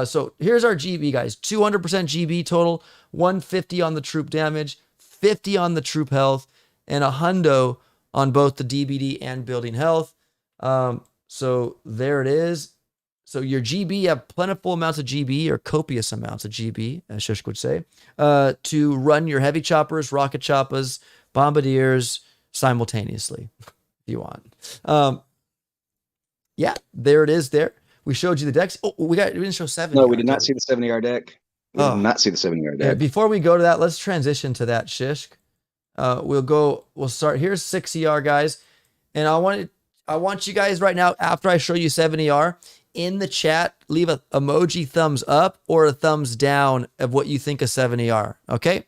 So here's our GB, guys. 200% GB total, 150 on the troop damage, 50 on the troop health, and a hundo on both the DBD and building health. So there it is. So your GB, you have plentiful amounts of GB, or copious amounts of GB, as Shushk would say, to run your heavy choppers, rocket choppers, bombardiers, simultaneously if you want. Yeah, there it is there. We showed you the decks. Oh, we didn't show 70. No, we did not see the 70-yard deck. We did Oh. not see the 70-yard Yeah, deck. before we go to that, let's transition to that, Shishk. We'll start. Here's 6ER, guys. And I want you guys right now, after I show you 70R, in the chat, leave a emoji thumbs up or a thumbs down of what you think of 70R. Okay?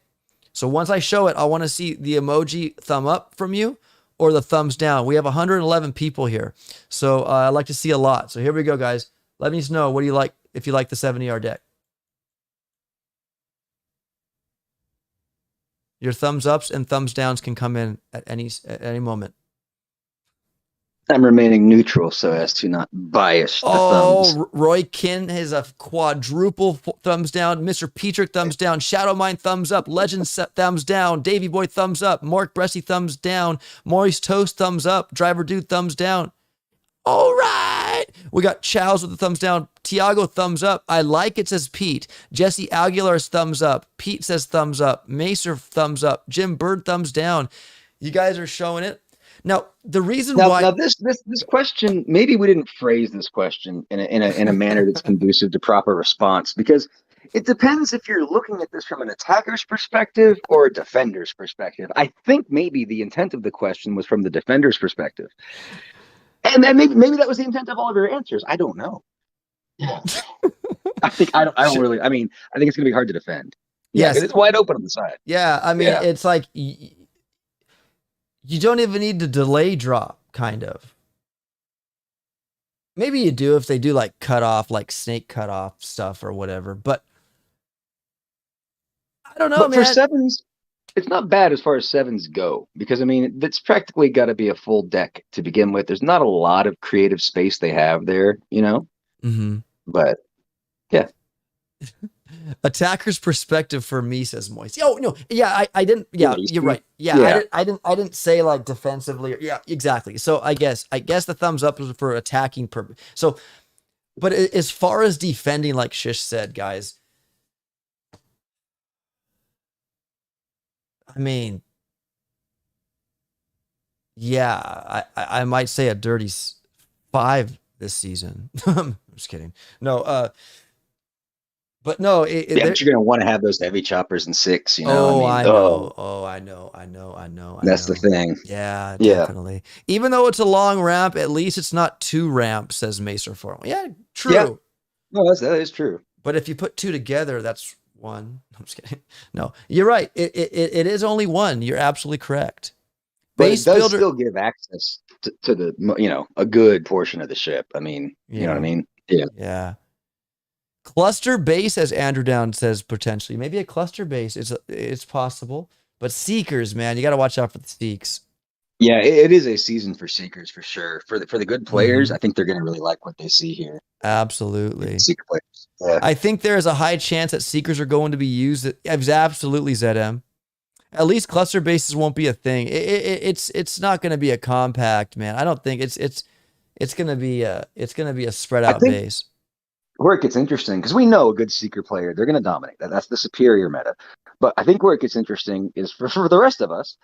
So once I show it, I want to see the emoji thumb up from you or the thumbs down. We have 111 people here. So I'd like to see a lot. So here we go, guys. Let me know, what do you like, if you like the 70R deck. Your thumbs ups and thumbs downs can come in at any moment. I'm remaining neutral so as to not bias the thumbs. Roy Kin has a quadruple thumbs down. Mr. Petrick thumbs down. Shadow Mind thumbs up. Legend thumbs down. Davy Boy thumbs up. Mark Bressy thumbs down. Maurice Toast thumbs up. Driver Dude thumbs down. All right. We got Chows with the thumbs down. Tiago thumbs up. I like it, says Pete. Jesse Aguilar's thumbs up. Pete says thumbs up. Macer thumbs up. Jim Bird thumbs down. You guys are showing it. Now, the reason why... Now this question, maybe we didn't phrase this question in a manner that's conducive to proper response, because it depends if you're looking at this from an attacker's perspective or a defender's perspective. I think maybe the intent of the question was from the defender's perspective. And then maybe that was the intent of all of your answers. I don't know. I think I think it's gonna be hard to defend. Yes, it's wide open on the side. Yeah, I mean, it's like you don't even need to delay drop, kind of. Maybe you do if they do like cut off, like snake cut off stuff or whatever. But I don't know, but man. For sevens, it's not bad as far as sevens go, because I mean, it's practically got to be a full deck to begin with. There's not a lot of creative space they have there, you know. Mm-hmm. But yeah. Attacker's perspective for me, says Moist. Oh no, yeah, I didn't. Yeah, you're right. Yeah, I didn't say like defensively. Yeah, exactly. So I guess the thumbs up is for attacking purpose. So, but as far as defending, like Shish said, guys, I mean, yeah, I might say a dirty 5 this season. I'm just kidding. No, but no, but you're going to want to have those heavy choppers in 6, you know? I know. That's the thing. Yeah, definitely. Even though it's a long ramp, at least it's not 2 ramps, says Macer for. Yeah, true. Yeah. No, that is true. But if you put 2 together, that's 1. I'm just kidding. No, you're right. It is only 1. You're absolutely correct. But it does still give access to the, a good portion of the ship. I mean, you know what I mean? Yeah. Yeah. Cluster base, as Andrew Down says, potentially. Maybe a cluster base. It's possible. But Seekers, man, you got to watch out for the Seeks. Yeah, it is a season for Seekers for sure. For the good players, I think they're going to really like what they see here. Absolutely. Seeker players. Yeah. I think there is a high chance that Seekers are going to be used. Absolutely, ZM. At least cluster bases won't be a thing. It's not going to be a compact, man. I don't think it's going to be a spread out base. Where it gets interesting, because we know a good Seeker player, they're going to dominate. That's the superior meta. But I think where it gets interesting is for the rest of us,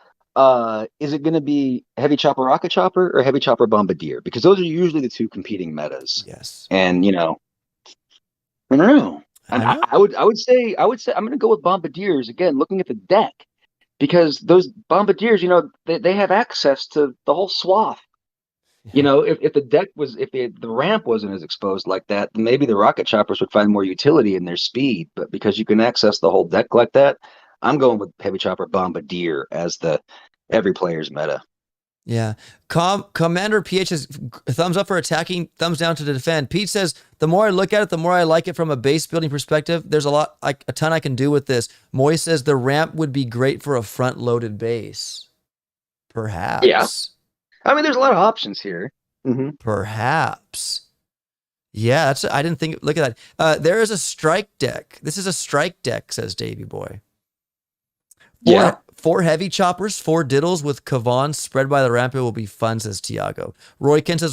is it going to be Heavy Chopper Rocket Chopper or Heavy Chopper Bombardier? Because those are usually the 2 competing metas. Yes. And I don't know. And I would say I'm going to go with Bombardiers again, looking at the deck, because those Bombardiers, they have access to the whole swath. If the deck was, if the ramp wasn't as exposed like that, then maybe the rocket choppers would find more utility in their speed. But because you can access the whole deck like that, I'm going with Heavy Chopper Bombardier as the every player's meta. Yeah. Commander PH says thumbs up for attacking, thumbs down to defend. Pete says the more I look at it, the more I like it from a base building perspective. There's a ton I can do with this. Moy says the ramp would be great for a front loaded base. Perhaps. Yeah. I mean, there's a lot of options here. Mm-hmm. Perhaps. Yeah, I didn't think. Look at that. There is a strike deck. This is a strike deck, says Davy Boy. 4 heavy choppers, 4 diddles with Kavan spread by the ramp. It will be fun, says Tiago. Roy Kent says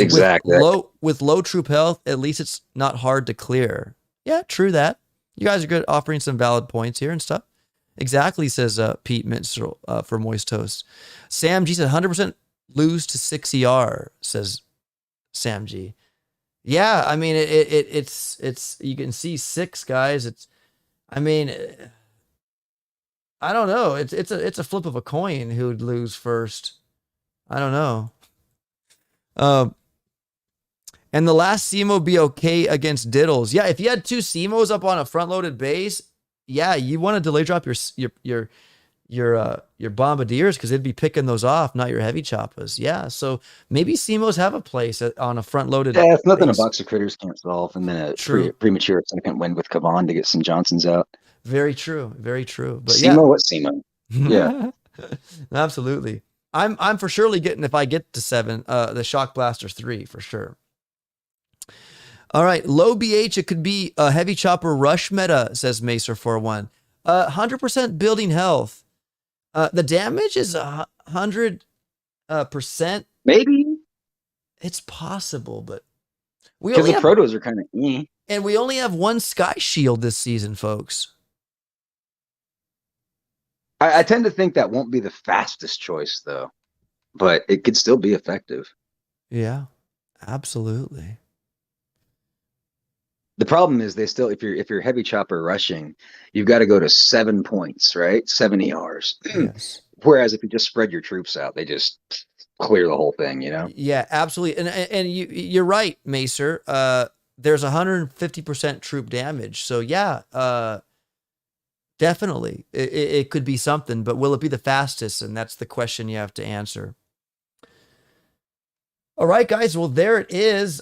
with low troop health, at least it's not hard to clear. Yeah, true that. You guys are good, offering some valid points here and stuff. Exactly, says Pete Minstrel for Moist Toast. Sam G said 100% lose to 6ER, says Sam G. Yeah, I mean it's you can see 6 guys. It's I mean I don't know. It's a flip of a coin who would lose first. I don't know. Um, and the last CMO be okay against Diddles. Yeah, if you had 2 CMOs up on a front loaded base, yeah, you want to delay drop your bombardiers because they'd be picking those off, not your heavy choppers. Yeah, so maybe CMOs have a place on a front loaded Yeah, it's nothing a base. box of critters can't solve, and then a True. premature second wind with Kavan to get some Johnsons out. Very true. Very true. But yeah. SEMO, what SEMO? Yeah. Absolutely. I'm for surely getting, if I get to 7, the Shock Blaster 3 for sure. All right, low BH, it could be a heavy chopper rush meta, says Macer41. 100% building health. The damage is 100%. Maybe. It's possible, but we Because only the have, protos are kind of and we only have 1 Sky Shield this season, folks. I tend to think that won't be the fastest choice, though, but it could still be effective. Yeah, absolutely. The problem is they still, if you're heavy chopper rushing, you've got to go to 7 points, right? 7 ERs. Yes. Whereas if you just spread your troops out, they just clear the whole thing, you know? Yeah, absolutely. And you're right, Macer. There's 150% troop damage. So yeah, definitely. It could be something, but will it be the fastest? And that's the question you have to answer. All right, guys. Well, there it is.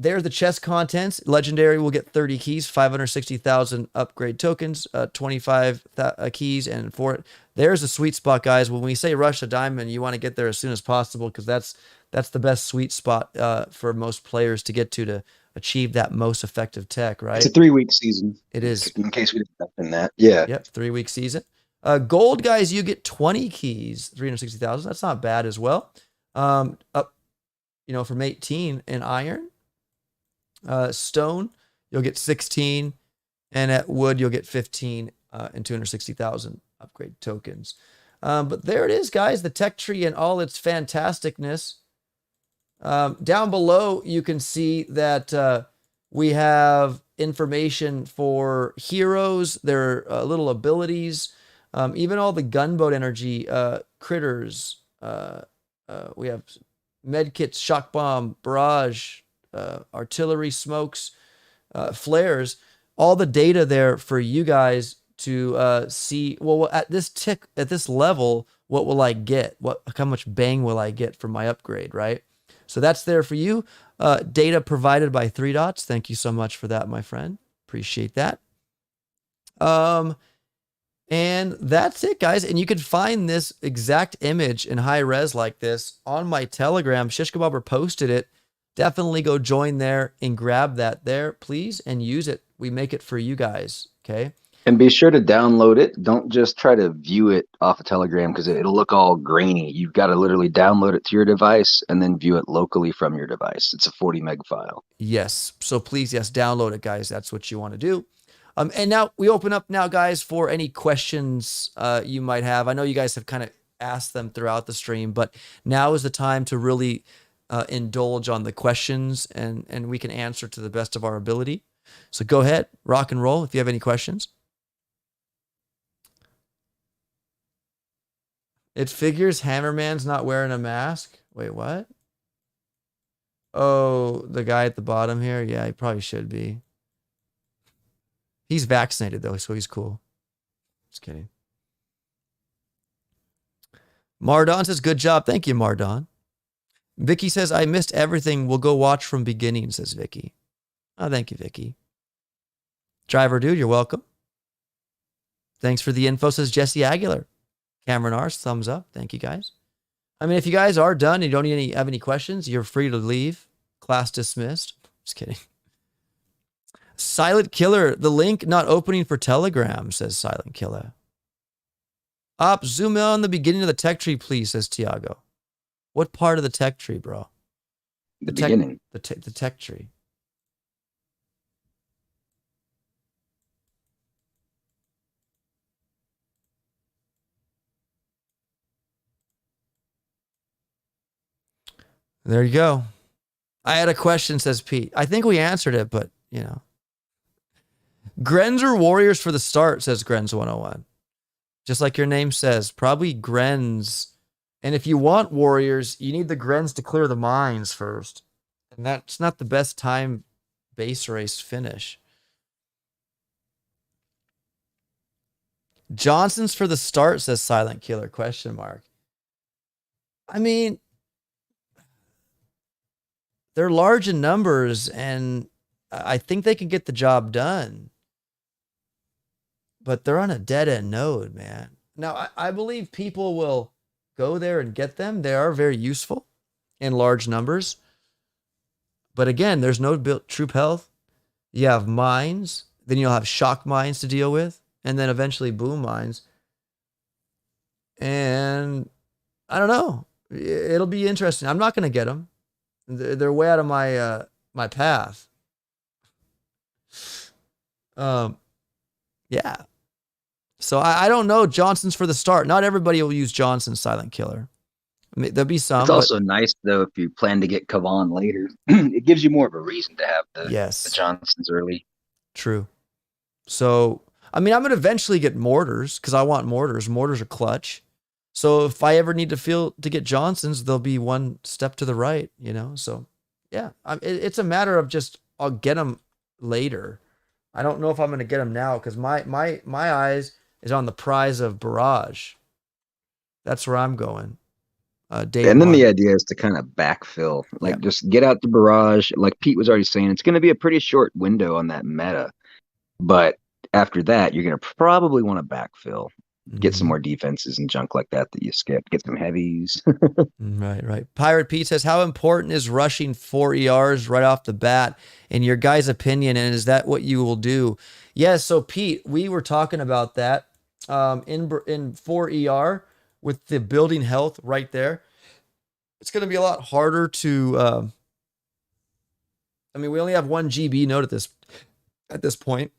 There's the chest contents. Legendary will get 30 keys, 560,000 upgrade tokens, 25 keys, and 4. There's the sweet spot, guys. When we say rush a diamond, you want to get there as soon as possible because that's the best sweet spot for most players to get to achieve that most effective tech, right? It's a 3-week season. It is. In case we didn't mention that. Yeah. Yep, 3-week season. Gold, guys, you get 20 keys, 360,000. That's not bad as well. Up, from 18 in iron. Stone, you'll get 16, and at wood, you'll get 15 and 260,000 upgrade tokens. But there it is, guys, the tech tree and all its fantasticness. Down below, you can see that we have information for heroes, their little abilities, even all the gunboat energy critters. We have medkits, shock bomb, barrage, artillery, smokes, flares, all the data there for you guys to see. Well, at this level, what will I get? How much bang will I get from my upgrade? Right. So that's there for you. Data provided by 3 Dots. Thank you so much for that, my friend. Appreciate that. And that's it, guys. And you can find this exact image in high res like this on my Telegram. Shishkabobber posted it. Definitely go join there and grab that there, please, and use it. We make it for you guys, okay? And be sure to download it. Don't just try to view it off of Telegram because it'll look all grainy. You've got to literally download it to your device and then view it locally from your device. It's a 40 meg file. Yes. So please, yes, download it, guys. That's what you want to do. And now we open up now, guys, for any questions you might have. I know you guys have kind of asked them throughout the stream, but now is the time to really indulge on the questions and we can answer to the best of our ability. So go ahead, rock and roll if you have any questions. It figures Hammerman's not wearing a mask. Wait, what? Oh, the guy at the bottom here? Yeah, he probably should be. He's vaccinated, though, so he's cool. Just kidding. Mardon says, good job. Thank you, Mardon. Vicky says, I missed everything. We'll go watch from beginning, says Vicky. Oh, thank you, Vicky. Driver Dude, you're welcome. Thanks for the info, says Jesse Aguilar. Cameron Ars, thumbs up. Thank you, guys. I mean, if you guys are done and you don't have any questions, you're free to leave. Class dismissed. Just kidding. Silent Killer, the link not opening for Telegram, says Silent Killer. Up, zoom in on the beginning of the tech tree, please, says Tiago. What part of the tech tree, bro? The beginning. The tech tree. There you go. I had a question, says Pete. I think we answered it, but Grens or Warriors for the start, says Grens 101. Just like your name says, probably Grens. And if you want Warriors, you need the Grens to clear the mines first. And that's not the best time base race finish. Johnson's for the start, says Silent Killer, question mark. I mean, they're large in numbers, and I think they can get the job done. But they're on a dead-end node, man. Now, I believe people will go there and get them. They are very useful in large numbers. But again, there's no troop health. You have mines. Then you'll have shock mines to deal with. And then eventually boom mines. And I don't know. It'll be interesting. I'm not going to get them. They're way out of my my path. Yeah. So I don't know. Johnson's for the start. Not everybody will use Johnson's Silent Killer. I mean, there'll be some. It's also nice, though, if you plan to get Kavan later. It gives you more of a reason to have the Johnsons early. True. So, I mean, I'm going to eventually get mortars because I want mortars. Mortars are clutch. So if I ever need to get Johnsons, they'll be one step to the right, So, yeah, it's a matter of just I'll get them later. I don't know if I'm going to get them now because my eyes is on the prize of barrage. That's where I'm going. And then the idea is to kind of backfill, just get out the barrage. Like Pete was already saying, it's going to be a pretty short window on that meta. But after that, you're going to probably want to backfill, get some more defenses and junk like that you skip, get some heavies. Right. Pirate Pete says, how important is rushing 4 ERs right off the bat in your guys' opinion? And is that what you will do? Yes. So Pete, we were talking about that in 4 ER with the building health right there. It's going to be a lot harder to, we only have 1 GB node at this point.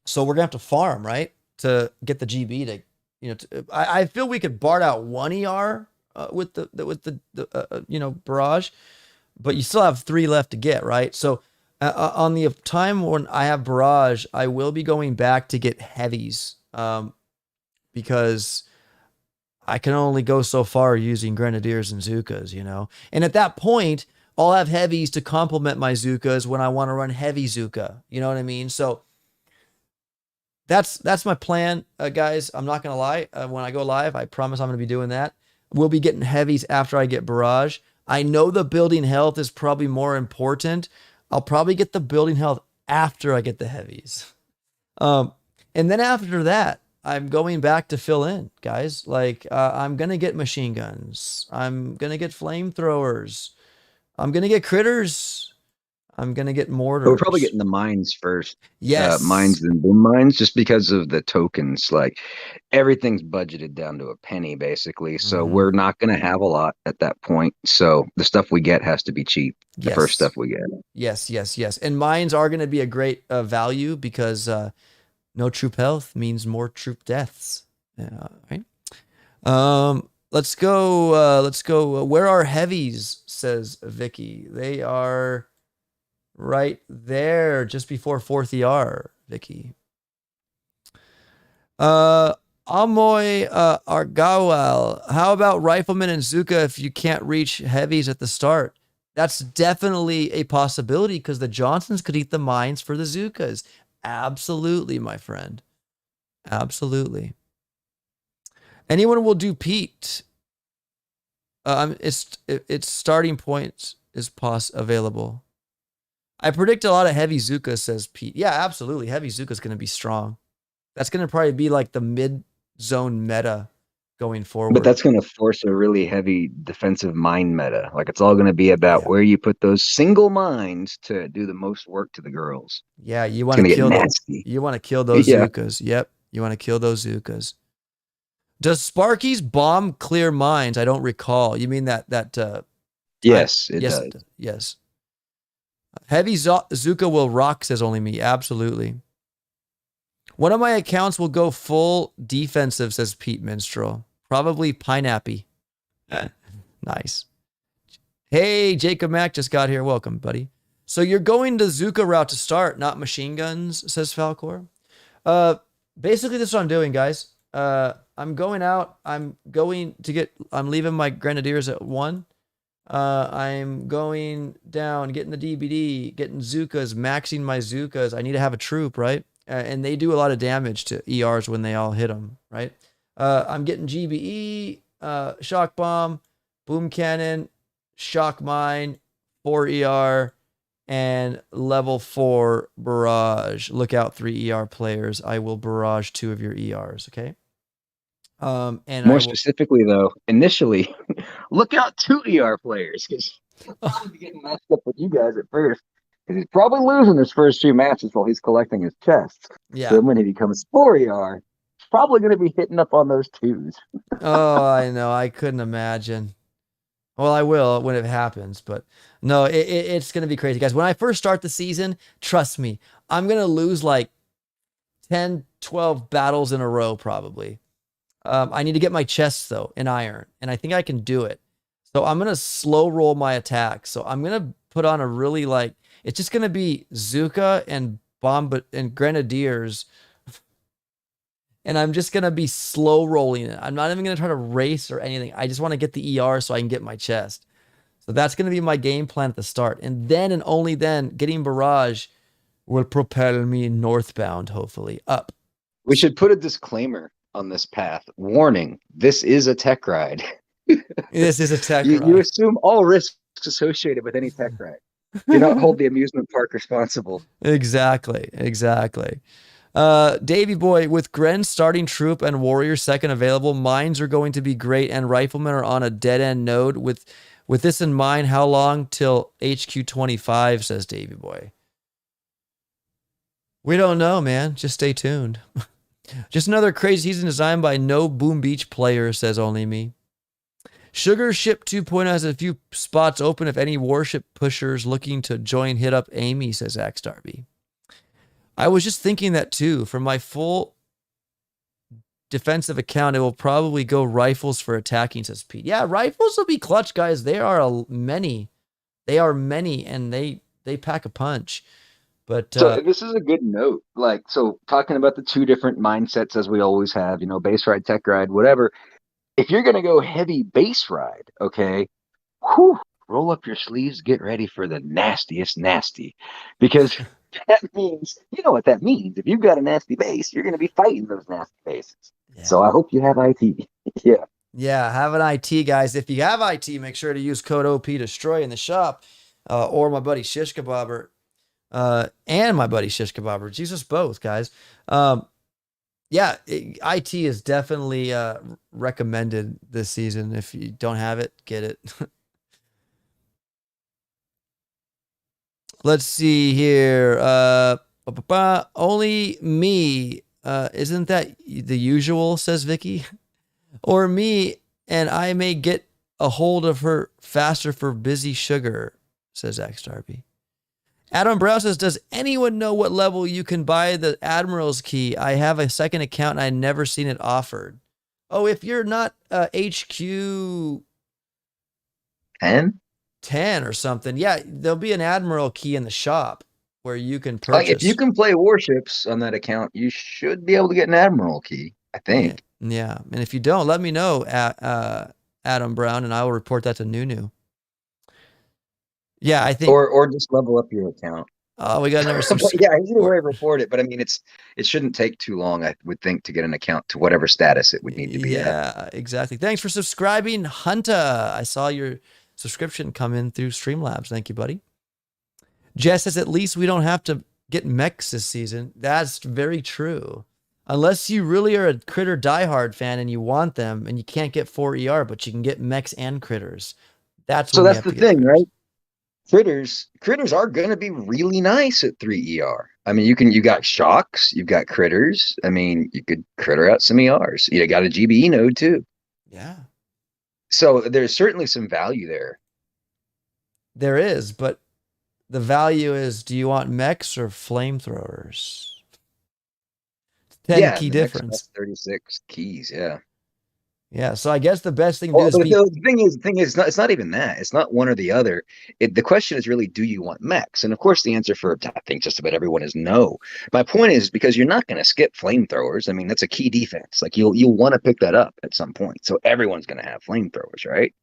So we're going to have to farm, right? To get the GB I feel we could BART out 1 ER with the barrage, but you still have 3 left to get, right? So on the time when I have barrage, I will be going back to get heavies because I can only go so far using grenadiers and Zukas, And at that point, I'll have heavies to complement my Zukas when I want to run heavy Zuka. You know what I mean? So that's my plan, guys. I'm not going to lie. When I go live, I promise I'm going to be doing that. We'll be getting heavies after I get barrage. I know the building health is probably more important. I'll probably get the building health after I get the heavies. And then after that, I'm going back to fill in, guys. I'm going to get machine guns. I'm going to get flamethrowers. I'm going to get critters. I'm going to get mortars. We're probably getting the mines first. Yes. Mines and boom mines, just because of the tokens. Everything's budgeted down to a penny, basically. So we're not going to have a lot at that point. So the stuff we get has to be cheap. The first stuff we get. Yes. And mines are going to be a great value because no troop health means more troop deaths. Right. Let's go. Where are heavies? Says Vicky. They are right there, just before 4th ER, Vicky. Amoy Argawal. How about riflemen and Zuka if you can't reach heavies at the start? That's definitely a possibility because the Johnsons could eat the mines for the Zukas. Absolutely, my friend. Absolutely. Anyone will do Pete. Its starting points is available. I predict a lot of heavy Zuka, says Pete. Yeah, absolutely. Heavy Zuka is going to be strong. That's going to probably be like the mid-zone meta going forward. But that's going to force a really heavy defensive mine meta. It's all going to be about where you put those single mines to do the most work to the girls. Yeah, you want to kill those. You want to kill those Zukas. Yep, you want to kill those Zukas. Does Sparky's bomb clear mines? I don't recall. You mean that? Yes, it does. Yes. Heavy Zuka will rock, says Only Me. Absolutely. One of my accounts will go full defensive, says Pete Minstrel. Probably Pineappy. Nice. Hey, Jacob Mack just got here. Welcome, buddy. So you're going the Zuka route to start, not machine guns, says Falcor. Uh, Basically, this is what I'm doing, guys. I'm going out. I'm leaving my Grenadiers at 1. I'm going down, getting the DBD, getting Zukas, maxing my Zukas. I need to have a troop, right? And they do a lot of damage to ERs when they all hit them, right? I'm getting GBE, shock bomb, boom cannon, shock mine, 4 ER, and level 4 barrage. Look out, 3 ER players. I will barrage 2 of your ERs, okay? And I More will. specifically, though, initially, look out 2 ER players because he'll probably be getting matched up with you guys at first. Because he's probably losing his first 2 matches while he's collecting his chests. Yeah. Then when he becomes 4 ER, he's probably going to be hitting up on those 2s. Oh, I know. I couldn't imagine. Well, I will when it happens, but no, it's going to be crazy, guys. When I first start the season, trust me, I'm going to lose like 10, 12 battles in a row, probably. I need to get my chests, though, in iron, and I think I can do it. So I'm going to slow roll my attack. So I'm going to put on a really it's just going to be Zuka and Bomb and Grenadiers, and I'm just going to be slow rolling it. I'm not even going to try to race or anything. I just want to get the ER so I can get my chest. So that's going to be my game plan at the start. And then and only then, getting Barrage will propel me northbound, hopefully, up. We should put a disclaimer on this path. Warning, this is a tech ride. This is a tech You ride. assume all risks associated with any tech ride. Do not hold the amusement park responsible. Exactly. Davy Boy, with Gren starting troop and Warrior second available, mines are going to be great, and Riflemen are on a dead-end node. With this in mind, how long till HQ 25, says Davy Boy? We don't know, man. Just stay tuned. Just another crazy season designed by no Boom Beach player, says Only Me. Sugar Ship 2.0 has a few spots open if any Warship pushers looking to join hit up Amy, says Axe Darby. I was just thinking that too. For my full defensive account, it will probably go rifles for attacking, says Pete. Yeah, rifles will be clutch, guys. They are many. They are many, and they pack a punch. But so this is a good note. So talking about the 2 different mindsets as we always have, base ride, tech ride, whatever. If you're going to go heavy base ride, okay, roll up your sleeves, get ready for the nastiest nasty. Because that means, you know what that means. If you've got a nasty base, you're going to be fighting those nasty bases. Yeah. So I hope you have IT. Yeah. Yeah, have an IT, guys. If you have IT, make sure to use code OP Destroy in the shop, or my buddy Shish Kebabber, and my buddy Shish Kebabber. Jesus, both, guys. Yeah, IT is definitely recommended this season. If you don't have it, get it. Let's see here. Only me. Isn't that the usual, says Vicky? Or me, and I may get a hold of her faster for busy sugar, says Axe Darby. Adam Brown says, does anyone know what level you can buy the Admiral's key? I have a second account and I've never seen it offered. Oh, if you're not HQ 10 or something, yeah, there'll be an Admiral key in the shop where you can purchase. If you can play Warships on that account, you should be able to get an Admiral key, I think. Yeah. And if you don't, let me know, Adam Brown, and I will report that to Nunu. Yeah, I think, or just level up your account. Oh, we got another yeah, either way, report it. But I mean, it shouldn't take too long, I would think, to get an account to whatever status it would need to be at. Yeah, exactly. Thanks for subscribing, Hunter. I saw your subscription come in through Streamlabs. Thank you, buddy. Jess says, at least we don't have to get mechs this season. That's very true. Unless you really are a Critter diehard fan and you want them and you can't get 4 ER, but you can get mechs and critters. That's the thing, right? Critters are going to be really nice at 3 ER. I mean, you got shocks, you've got critters. I mean, you could critter out some ERs. You got a GBE node too. Yeah. So there's certainly some value there. There is, but the value is, do you want mechs or flamethrowers? 10 key difference. 36 keys, yeah. Yeah. So I guess the best thing to do Well, is be. the thing is, it's not even that. It's not one or the other. The question is really, do you want mechs? And of course, the answer for I think just about everyone is no. My point is because you're not going to skip flamethrowers. I mean, that's a key defense. Like you'll want to pick that up at some point. So everyone's going to have flamethrowers, right?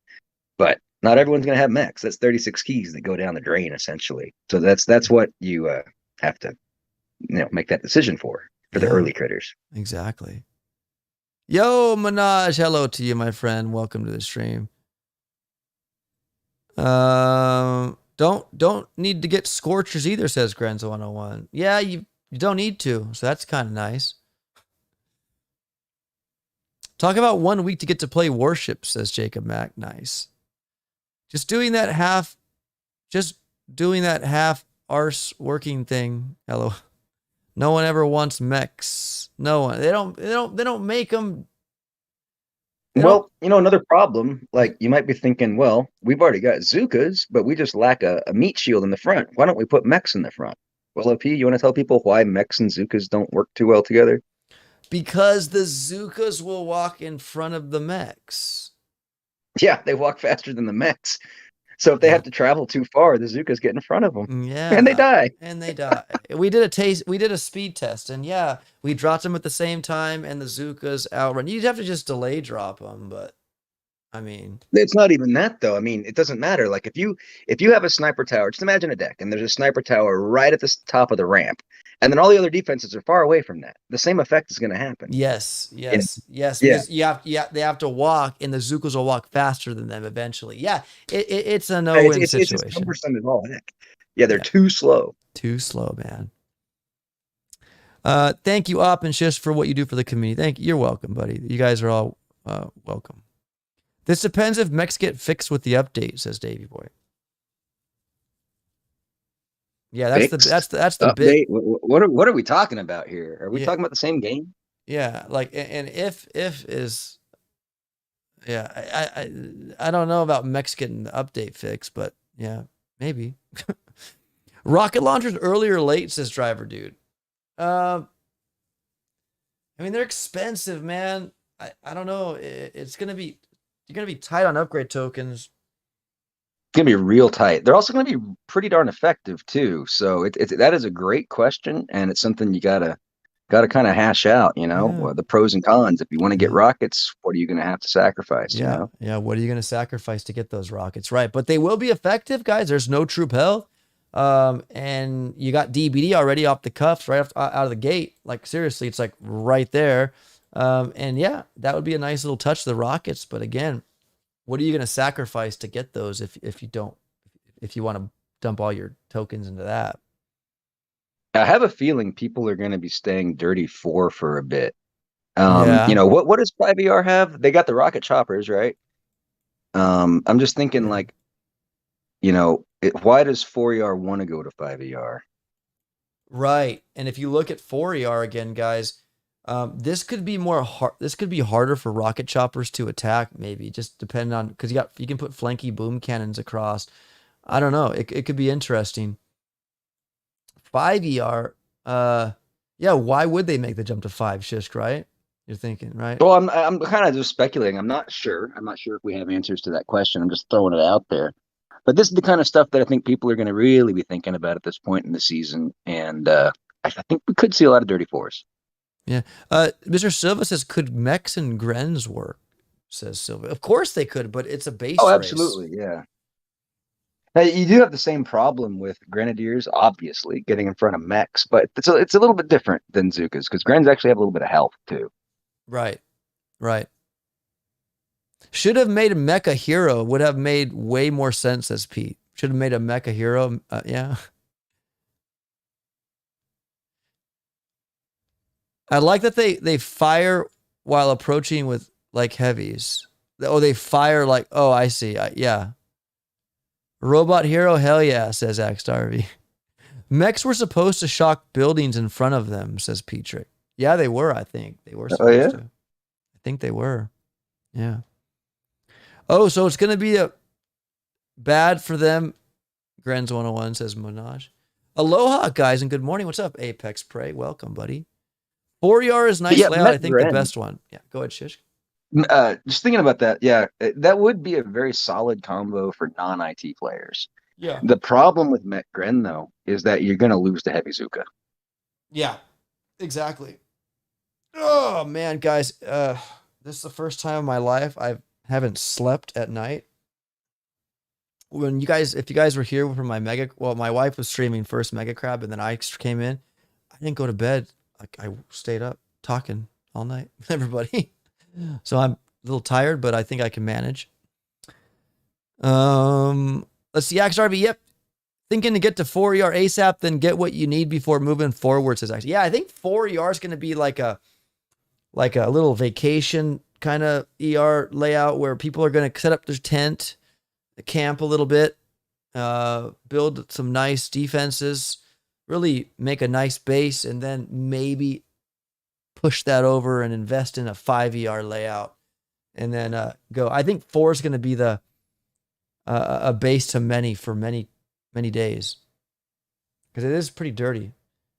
But not everyone's going to have mechs. That's 36 keys that go down the drain essentially. So that's what you have to make that decision for the Yeah, early critters. exactly. Yo, Minaj, hello to you, my friend. Welcome to the stream. Don't need to get scorchers either, says Grenzo 101. Yeah, you don't need to, so that's kind of nice. Talk about 1 week to get to play Warships, says Jacob Mack. Nice. Just doing that half arse working thing. Hello. No one ever wants mechs. No one. They don't make them. Well, another problem, like you might be thinking, well, we've already got Zukas, but we just lack a meat shield in the front. Why don't we put mechs in the front? Well, OP, you want to tell people why mechs and Zukas don't work too well together? Because the Zukas will walk in front of the mechs. Yeah, they walk faster than the mechs. So if they have to travel too far, the Zukas get in front of them. And they Yeah. die. And they die. We did a speed test, and yeah, we dropped them at the same time, and the Zukas outrun. You'd have to just delay drop them, but I mean, It's not even that though. I mean, it doesn't matter. Like if you have a sniper tower, just imagine a deck and there's a sniper tower right at the top of the ramp, and then all the other defenses are far away from that. The same effect is going to happen. yes, You know? yes, Yeah. because they have to walk, and the Zukas will walk faster than them eventually. Yeah, it's a It's no-win it's it's just situation. cumbersome as all heck. Yeah, they're Yeah, too slow. too slow, man. Thank you, Op and Shish, for what you do for the community. Thank you. You're welcome, buddy. You guys are all welcome. This depends if mechs get fixed with the update, says Davey Boy. Yeah, that's the bit. Update. What are we talking about here? Are we Yeah, talking about the same game? yeah. Like, and if is yeah. I don't know about mechs getting the update fixed, but yeah, maybe. Rocket launchers early or late, says Driver Dude. I mean, they're expensive, man. I don't know. It's gonna be you're gonna be tight on upgrade tokens. It's gonna be real tight. They're also gonna be pretty darn effective too. So that is a great question, and it's something you gotta kind of hash out. Yeah, The pros and cons. If you want to get yeah, rockets, what are you gonna have to sacrifice? yeah, yeah. What are you gonna sacrifice to get those rockets? Right, but they will be effective, guys. There's no troop health. And you got DBD already off the cuffs right out of the gate. Like seriously, it's like right there. And yeah, that would be a nice little touch to the rockets. But again, what are you going to sacrifice to get those if you want to dump all your tokens into that? I have a feeling people are gonna be staying dirty four for a bit. Yeah. What does 5ER have? They got the rocket choppers, right? I'm just thinking like, why does 4ER want to go to 5ER? Right. And if you look at 4ER again, guys, this could be more hard. This could be harder for rocket choppers to attack, maybe just depending on because you can put flanky boom cannons across. I don't know. It could be interesting. 5ER, yeah, why would they make the jump to 5, Shishk, right? You're thinking, right? Well, I'm kind of just speculating. I'm not sure. I'm not sure if we have answers to that question. I'm just throwing it out there. But this is the kind of stuff that I think people are going to really be thinking about at this point in the season, and I think we could see a lot of dirty fours. Yeah. Mr. Silva says, could mechs and Grens work? Says Silva. Of course they could, but it's a base Oh, race. absolutely, yeah. Now, you do have the same problem with Grenadiers, obviously, getting in front of mechs, but it's a little bit different than Zukas because Grens actually have a little bit of health too. Right. Right. Should have made a mecha hero. Would have made way more sense as Pete. Should have made a mecha hero. Yeah. I like that they fire while approaching with like heavies. Oh, they fire like, oh, I see. Yeah. Robot hero, hell yeah, says Axe Darby. Mechs were supposed to shock buildings in front of them, says Petrick. Yeah, they were, I think. They were supposed to. I think they were. Yeah. Oh, so it's going to be a bad for them. Grens 101 says Monage. Aloha, guys, and good morning. What's up, Apex Prey? Welcome, buddy. 4ER is nice layout. I think the best one. Yeah, go ahead, Shish. Just thinking about that, yeah, that would be a very solid combo for non-IT players. Yeah. The problem with Met Gren though is that you're going to lose to Heavy Zuka. Yeah, exactly. Oh man, guys, this is the first time in my life I haven't slept at night. When you guys, if you guys were here for my my wife was streaming first Mega Crab, and then I came in. I didn't go to bed. Like I stayed up talking all night with everybody. So I'm a little tired, but I think I can manage. Let's see, Axe RB. Yep, thinking to get to 4 ER ASAP, then get what you need before moving forward. Says actually, yeah, I think 4 ER is going to be like a little vacation kind of ER layout where people are going to set up their tent, camp a little bit, build some nice defenses, really make a nice base, and then maybe push that over and invest in a 5 ER layout, and then go. I think 4 is going to be the a base to many for many days because it is pretty dirty.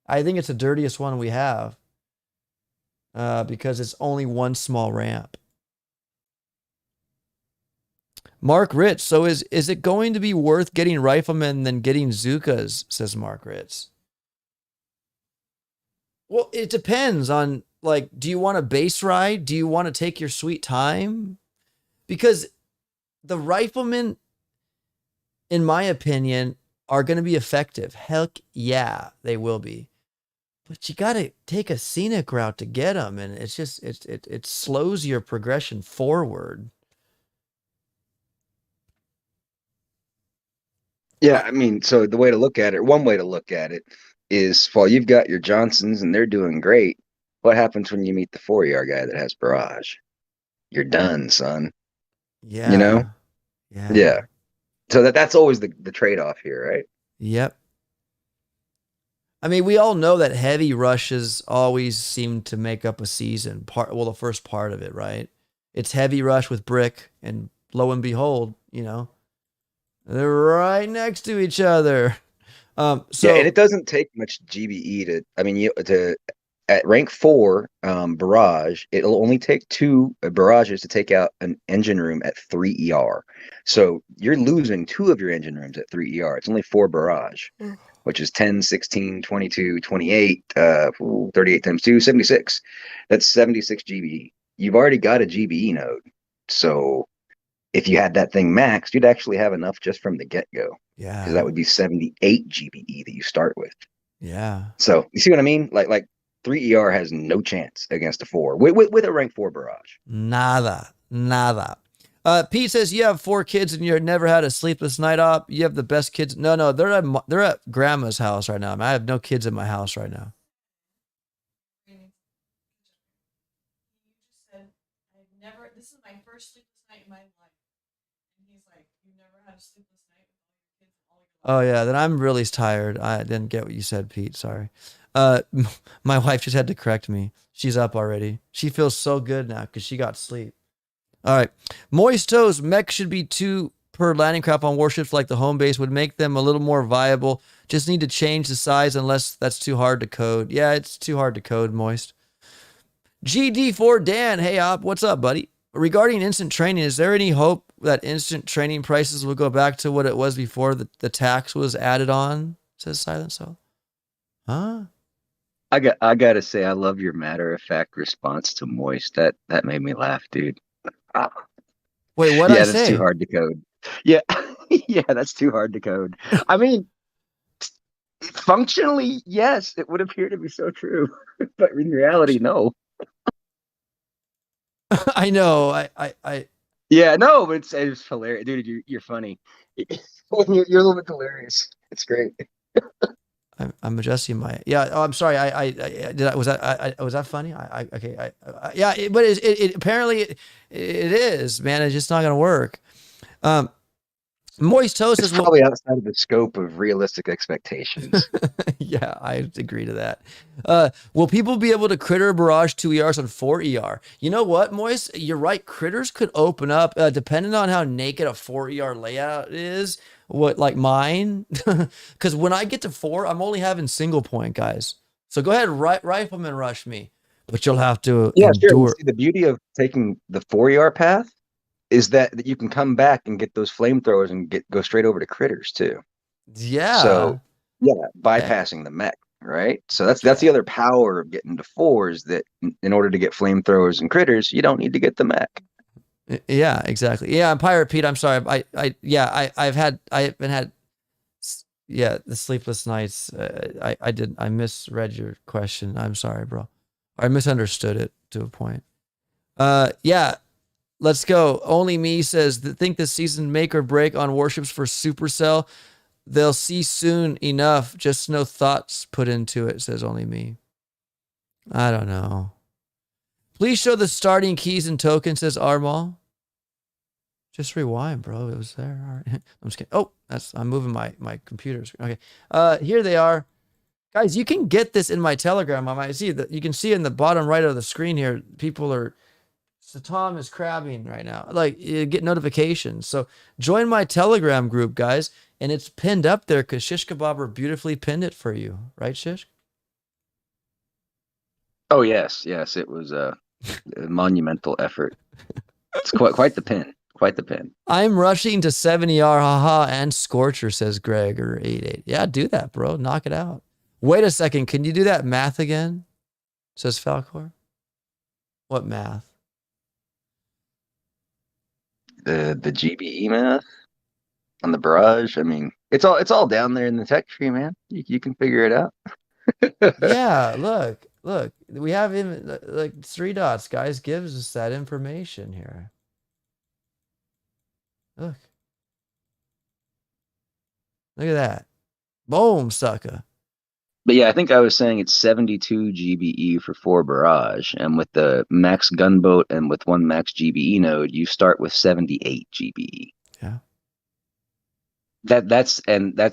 I think it's the dirtiest one we have because it's only one small ramp. Mark Ritz. So is it going to be worth getting riflemen than getting Zukas? Says Mark Ritz. Well, it depends on, like, do you want a base ride? Do you want to take your sweet time? Because the riflemen, in my opinion, are going to be effective. Heck yeah, they will be. But you got to take a scenic route to get them, and it's just it slows your progression forward. Yeah, I mean, so the way to look at it, one way to look at it is while you've got your Johnsons and they're doing great, what happens when you meet the 4 ER guy that has barrage? You're done, son. You know? Yeah. Yeah. Yeah. So that's always the trade-off here, right? Yep. I mean, we all know that heavy rushes always seem to make up a season. The first part of it, right? It's heavy rush with brick, and lo and behold, they're right next to each other. Yeah, and So it doesn't take much GBE to, I mean, to at rank 4, barrage, it'll only take 2 barrages to take out an engine room at 3 ER. So you're losing 2 of your engine rooms at 3 ER. It's only 4 barrage, which is 10, 16, 22, 28, 38 times 2, 76. That's 76 GBE. You've already got a GBE node. So if you had that thing maxed, you'd actually have enough just from the get-go. Because that yeah, would be 78 GBE that you start with. yeah, So you see what I mean? Like 3 ER has no chance against a 4 with a rank 4 barrage. nada, nada. Pete says you have 4 kids and you've never had a sleepless night up. You have the best kids. No, they're at grandma's house right now. I have no kids in my house right now. Oh yeah, then I'm really tired. I didn't get what you said, Pete. Sorry. Uh, my wife just had to correct me. She's up already. She feels so good now because she got sleep. All right. Moist toes. Mech should be 2 per landing craft on warships like the home base would make them a little more viable. Just need to change the size unless that's too hard to code. Yeah, it's too hard to code, Moist. GD4 Dan. Hey, Op. What's up, buddy? Regarding instant training, is there any hope that instant training prices will go back to what it was before the tax was added on? Says Silent Soul. Huh? I gotta say, I love your matter of fact response to Moist. That made me laugh, dude. Ah, Wait, what'd I yeah, that's too say? hard to code. Yeah, yeah, that's too hard to code. I mean, functionally, yes, it would appear to be so true, but in reality, no. I know. I Yeah, no, but it's hilarious, dude. You're funny. You're a little bit hilarious. It's great. I'm adjusting my. Yeah. Oh, I'm sorry. I did. Was that funny? Okay. Yeah. But it apparently it is, man. It's just not gonna work. Moist Toast It's says, well, probably outside of the scope of realistic expectations. yeah, I agree to that. Will people be able to critter barrage 2 ERs on 4 ER? You know what, Moist? You're right. Critters could open up, depending on how naked a 4 ER layout is. What, like mine? Because when I get to 4, I'm only having single point, guys. So go ahead, rifleman rush me. but you'll have to Yeah, sure. You endure. see, the beauty of taking the 4ER path is that you can come back and get those flamethrowers and go straight over to critters too. So Yeah. yeah, Heck, bypassing the mech, right? So that's the yeah. other power of getting to fours, that in order to get flamethrowers and critters, you don't need to get the mech. Yeah, exactly. Yeah, and Pirate Pete, I'm sorry. I haven't had, yeah, the sleepless nights. I misread your question. I'm sorry, bro. I misunderstood it to a point. Yeah, let's go. Only Me says, think this season make or break on Warships for Supercell. They'll see soon enough. Just no thoughts put into it, says Only Me. I don't know. Please show the starting keys and tokens, says Armal. Just rewind, bro. It was there. All right. I'm just kidding. Oh, I'm moving my computer screen. Okay. Here they are. Guys, you can get this in my Telegram. I might see that you can see in the bottom right of the screen here. People are Tom is crabbing right now. Like, you get notifications. So join my Telegram group, guys. And it's pinned up there because Shish Kebabber beautifully pinned it for you. Right, Shish? Oh yes, yes, it was a monumental effort. It's quite the pin. Quite the pin. I'm rushing to 70R, haha, and Scorcher, says Greg, or 88. Yeah, do that, bro. Knock it out. Wait a second. Can you do that math again? Says Falcor. What math? The GBE math on the barrage. I mean, it's all down there in the tech tree, man. You can figure it out. Yeah, look. We have him like 3 dots, guys. Gives us that information here. Look. Look at that. Boom, sucker. But yeah, I think I was saying it's 72 GBE for 4 barrage, and with the max gunboat and with one max GBE node, you start with 78 GBE. Yeah. That's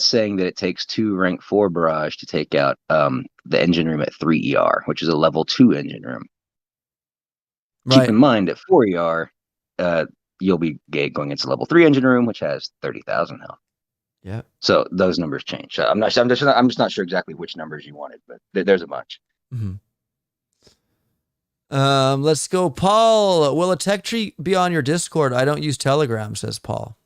saying that it takes 2 rank 4 barrage to take out the engine room at 3 ER, which is a level 2 engine room. Keep Right. in mind at 4 ER, you'll be going into level 3 engine room, which has 30,000 health. Yeah. So those numbers change. I'm just not sure exactly which numbers you wanted, but there's a bunch. Mm-hmm. Let's go, Paul. Will a tech tree be on your Discord? I don't use Telegram, says Paul.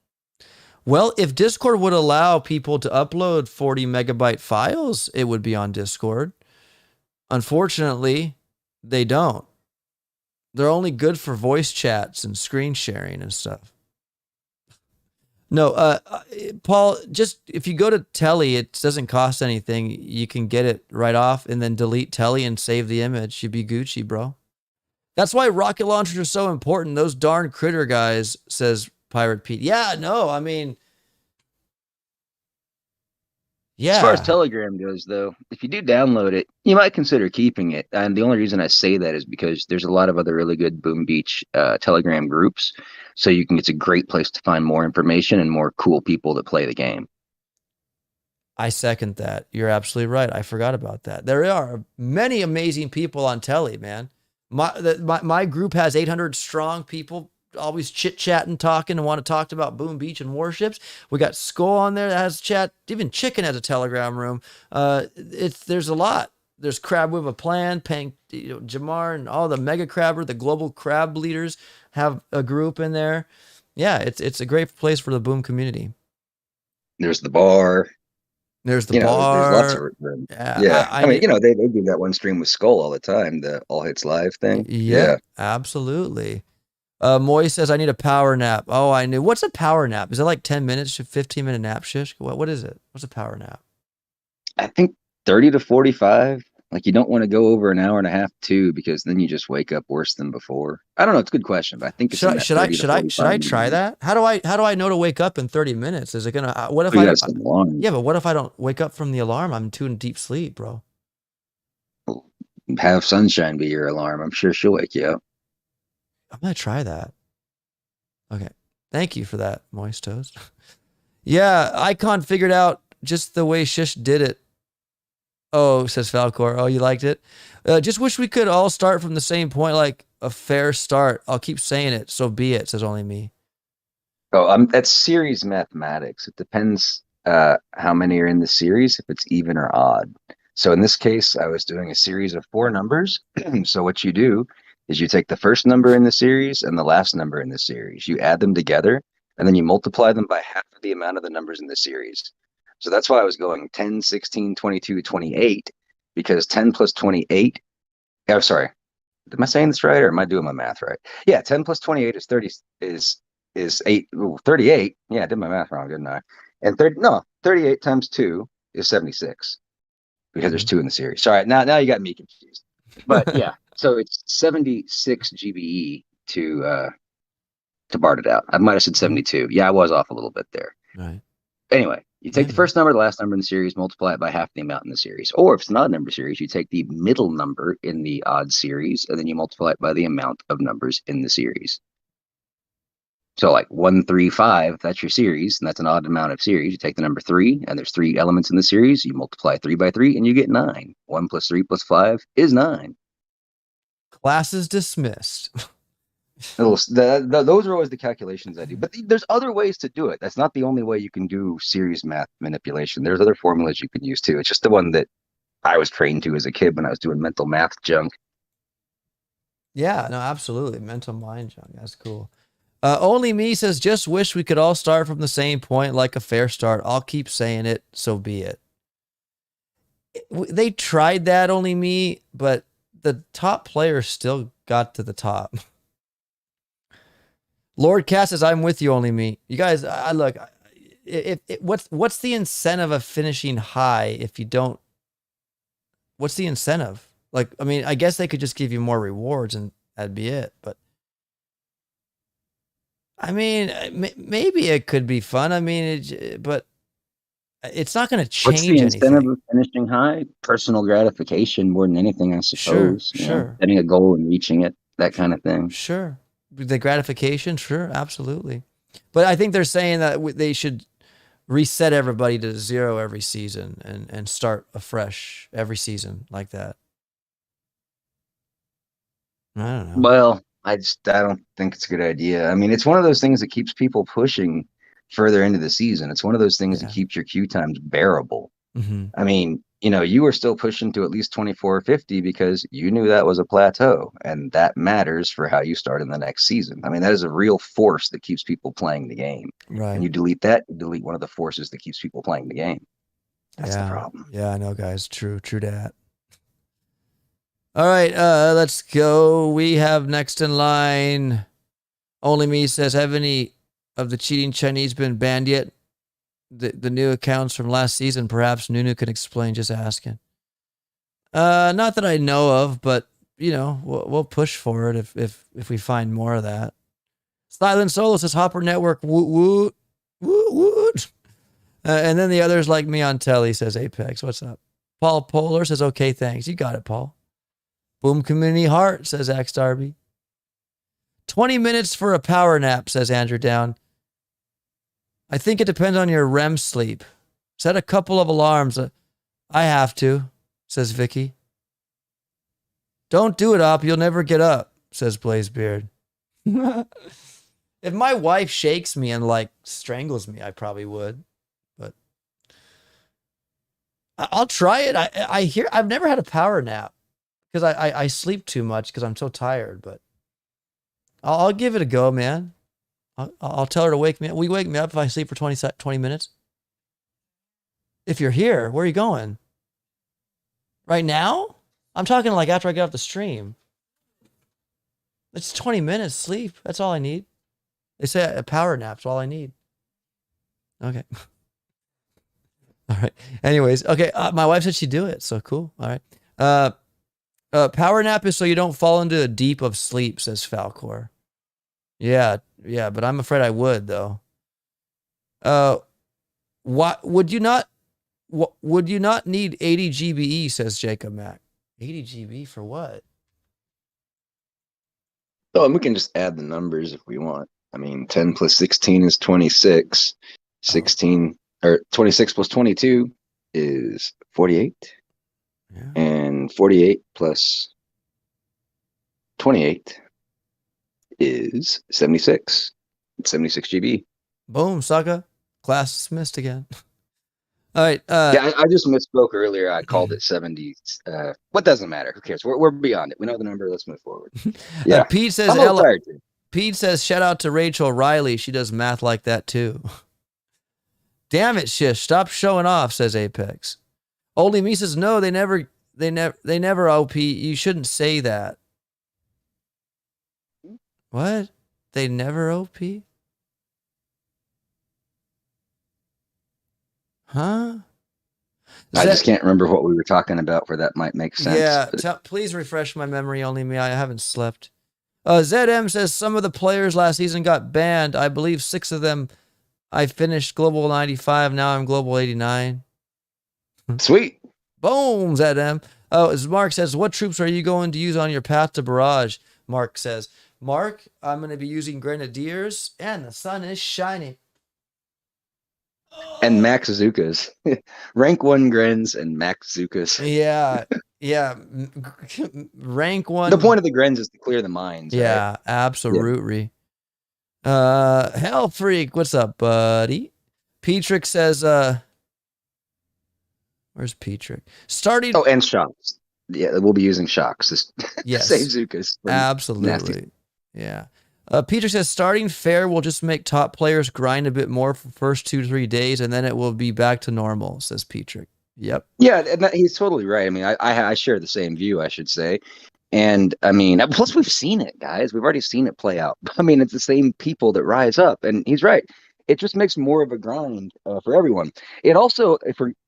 Well, if Discord would allow people to upload 40 megabyte files, it would be on Discord. Unfortunately, they don't. They're only good for voice chats and screen sharing and stuff. No, Paul, just if you go to Telly, it doesn't cost anything. You can get it right off and then delete Telly and save the image. You'd be Gucci, bro. That's why rocket launchers are so important. Those darn critter guys, says Pirate Pete. Yeah, no, I mean, As far as yeah. Telegram goes, though, if you do download it, you might consider keeping it. And the only reason I say that is because there's a lot of other really good Boom Beach Telegram groups. So it's a great place to find more information and more cool people that play the game. I second that. You're absolutely right. I forgot about that. There are many amazing people on Telly, man. My group has 800 strong people, always chit-chatting, talking, and want to talk about Boom Beach and Warships. We got Skull on there that has chat. Even Chicken has a Telegram room. There's a lot. There's Crab with a Plan, Pang, Jamar, and all the Mega Crabber, the global crab leaders have a group in there. Yeah, it's a great place for the Boom community. There's the bar. There's the There's lots of bar. them. Yeah, Yeah. I I mean, need. they do that one stream with Skull all the time, the All Hits Live thing. Yeah, Yeah. absolutely. Moy says I need a power nap. Oh, I knew. What's a power nap? Is it like 10 minutes to 15-minute nap, Shish? What is it? What's a power nap? I think 30 to 45. Like, you don't want to go over an hour and a half too, because then you just wake up worse than before. I don't know. It's a good question, but I think it's in that 30 to 45 try minutes. that? How do I know to wake up in 30 minutes? Is it gonna what if Oh, you I gotta don't set an alarm. yeah, but what if I don't wake up from the alarm? I'm too in deep sleep, bro. Have Sunshine be your alarm. I'm sure she'll wake you up. I'm gonna try that. Okay. Thank you for that, Moist Toast. Yeah, Icon figured out just the way Shish did it. Oh, says Falcor. Oh, you liked it? Just wish we could all start from the same point, like a fair start. I'll keep saying it. So be it, says Only Me. Oh, that's series mathematics. It depends how many are in the series, if it's even or odd. So in this case, I was doing a series of 4 numbers. So what you do is you take the first number in the series and the last number in the series. You add them together, and then you multiply them by half of the amount of the numbers in the series. So that's why I was going 10, 16, 22, 28, because 10 plus 28, oh, sorry, am I saying this right or am I doing my math right? Yeah, 10 plus 28 is 30, is 8, 38. Yeah, I did my math wrong, didn't I? And 38 times 2 is 76 because there's 2 in the series. Sorry, now you got me confused. But yeah, so it's 76 GBE to BART it out. I might have said 72. Yeah, I was off a little bit there. Right. Anyway, you take the first number, the last number in the series, multiply it by half the amount in the series. Or if it's not a number series, you take the middle number in the odd series, and then you multiply it by the amount of numbers in the series. So like 135, that's your series, and that's an odd amount of series. You take the number 3, and there's 3 elements in the series. You multiply 3 by 3, and you get 9. 1 plus 3 plus 5 is 9. Class is dismissed. Those are always the calculations I do. But there's other ways to do it. That's not the only way you can do series math manipulation. There's other formulas you can use too. It's just the one that I was trained to as a kid when I was doing mental math junk. Yeah, no, absolutely. Mental mind junk. That's cool. Only Me says, just wish we could all start from the same point, like a fair start. I'll keep saying it, so be it. They tried that, Only Me, but the top players still got to the top. Lord Cass says, I'm with you, Only Me. You guys, I look, what's the incentive of finishing high if you don't? What's the incentive? Like, I mean, I guess they could just give you more rewards and that'd be it. But I mean, maybe it could be fun. I mean, but it's not going to change anything. What's the incentive anything. of finishing high? Personal gratification more than anything, I suppose. Sure. Setting a goal and reaching it, that kind of thing. Sure. The gratification, sure, absolutely. But I think they're saying that they should reset everybody to 0 every season and start afresh every season like that. I don't know. Well, I don't think it's a good idea. I mean, it's one of those things that keeps people pushing further into the season. It's one of those things that keeps your queue times bearable. Mm-hmm. I mean, you were still pushing to at least 2450 because you knew that was a plateau, and that matters for how you start in the next season. I mean, that is a real force that keeps people playing the game. Right. And you delete that, you delete one of the forces that keeps people playing the game. That's the problem. Yeah, I know, guys. True that. All right, let's go. We have next in line. Only Me says, have any of the cheating Chinese been banned yet? The new accounts from last season, perhaps Nunu can explain, just asking. Not that I know of, but we'll push for it if we find more of that. Silent Solo says Hopper Network woot woot. And then the others like me on telly says Apex. What's up? Paul Polar says okay, thanks. You got it, Paul. Boom Community Heart says Axe Darby. 20 minutes for a power nap, says Andrew Down. I think it depends on your REM sleep. Set a couple of alarms. I have to, says Vicky. Don't do it, Op. You'll never get up, says Blazebeard. If my wife shakes me and strangles me, I probably would. But I'll try it. I've never had a power nap because I sleep too much because I'm so tired. But I'll give it a go, man. I'll tell her to wake me up. Will you wake me up if I sleep for 20 minutes? If you're here, where are you going? Right now? I'm talking after I get off the stream. It's 20 minutes sleep. That's all I need. They say a power nap's all I need. Okay. All right. Anyways, okay. My wife said she'd do it, so cool. All right. Power nap is so you don't fall into a deep of sleep, says Falcor. Yeah, but I'm afraid I would though. What would you not need 80 GBE, says Jacob Mack. 80 GB for what? Oh, and we can just add the numbers if we want. I mean, 10 plus 16 is 26. 16 or 26 plus 22 is 48. Yeah. And 48 plus 28 is 76. It's 76 GB. Boom, sucker. Class dismissed again. All right. Yeah, I just misspoke earlier. I called it 70s. What doesn't matter? Who cares? We're beyond it. We know the number. Let's move forward. Yeah, Pete says I'm a little Ella. tired too. Pete says shout out to Rachel Riley. She does math like that too. Damn it, Shish. Stop showing off, says Apex. Only me says no, they never OP. You shouldn't say that. What? They never OP? Huh? I just can't remember what we were talking about where that might make sense. Yeah, please refresh my memory. Only me. I haven't slept. ZM says some of the players last season got banned. I believe 6 of them. I finished Global 95. Now I'm Global 89. Sweet. Boom, ZM. Oh, as Mark says, what troops are you going to use on your path to barrage? Mark says, Mark, I'm going to be using Grenadiers, and the sun is shining. And Max Zukas. Rank 1 Grens and Max Zukas. Yeah. Rank 1. The point of the Grens is to clear the mines. Yeah, right? absolutely. Hell Freak, what's up, buddy? Petrick says, where's Petrick? Starting. Oh, and shocks. Yeah, we'll be using shocks. Yes. Save Zukas. Absolutely. Nasty. Yeah. Peter says starting fair will just make top players grind a bit more for first 2-3 days, and then it will be back to normal, says Petrick. Yep. Yeah, and he's totally right. I mean, I share the same view, I should say. And I mean, plus we've seen it, guys. We've already seen it play out. I mean, it's the same people that rise up, and he's right. It just makes more of a grind for everyone. It also,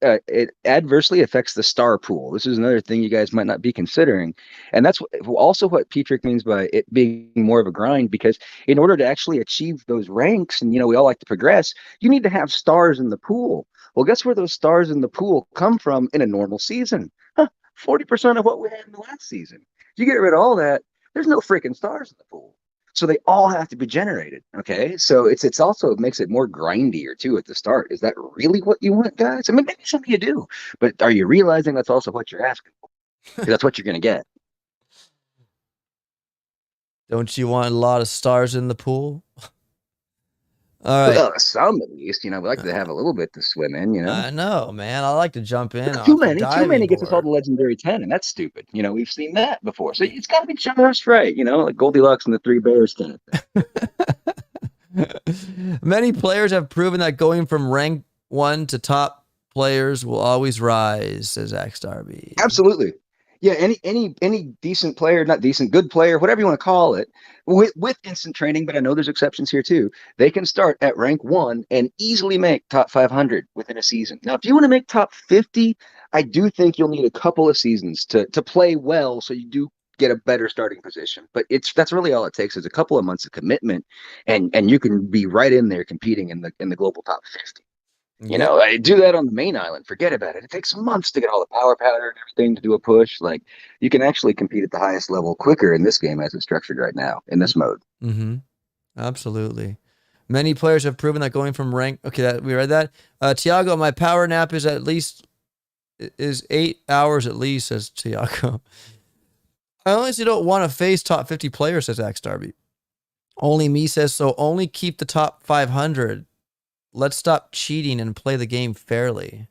it adversely affects the star pool. This is another thing you guys might not be considering, and that's also what Petrick means by it being more of a grind. Because in order to actually achieve those ranks, and we all like to progress, you need to have stars in the pool. Well, guess where those stars in the pool come from in a normal season? 40% of what we had in the last season. You get rid of all that, there's no freaking stars in the pool. So they all have to be generated. Okay. So it's also, it makes it more grindier too at the start. Is that really what you want, guys? I mean, maybe some of you do, but are you realizing that's also what you're asking for? Because that's what you're going to get. Don't you want a lot of stars in the pool? All right. Well, some at least, we like to have a little bit to swim in. I know, man. I like to jump in. Too many gets us all the legendary 10, and that's stupid. We've seen that before. So it's got to be just right, like Goldilocks and the Three Bears kind of thing. Many players have proven that going from rank 1 to top players will always rise, says Zach Starby. Absolutely. Yeah, any decent player, not decent, good player, whatever you want to call it, with instant training, but I know there's exceptions here too. They can start at rank 1 and easily make top 500 within a season. Now, if you want to make top 50, I do think you'll need a couple of seasons to play well, so you do get a better starting position. But that's really all it takes is a couple of months of commitment, and you can be right in there competing in the global top 50. I do that on the main island. Forget about it. It takes months to get all the power powder and everything to do a push. Like, you can actually compete at the highest level quicker in this game as it's structured right now in this mode. Mm-hmm. Absolutely. Many players have proven that going from rank. Okay, we read that. Tiago, my power nap is 8 hours at least, says Tiago. I honestly don't want to face top 50 players, says Axe Darby. Only me says so. Only keep the top 500. Let's stop cheating and play the game fairly.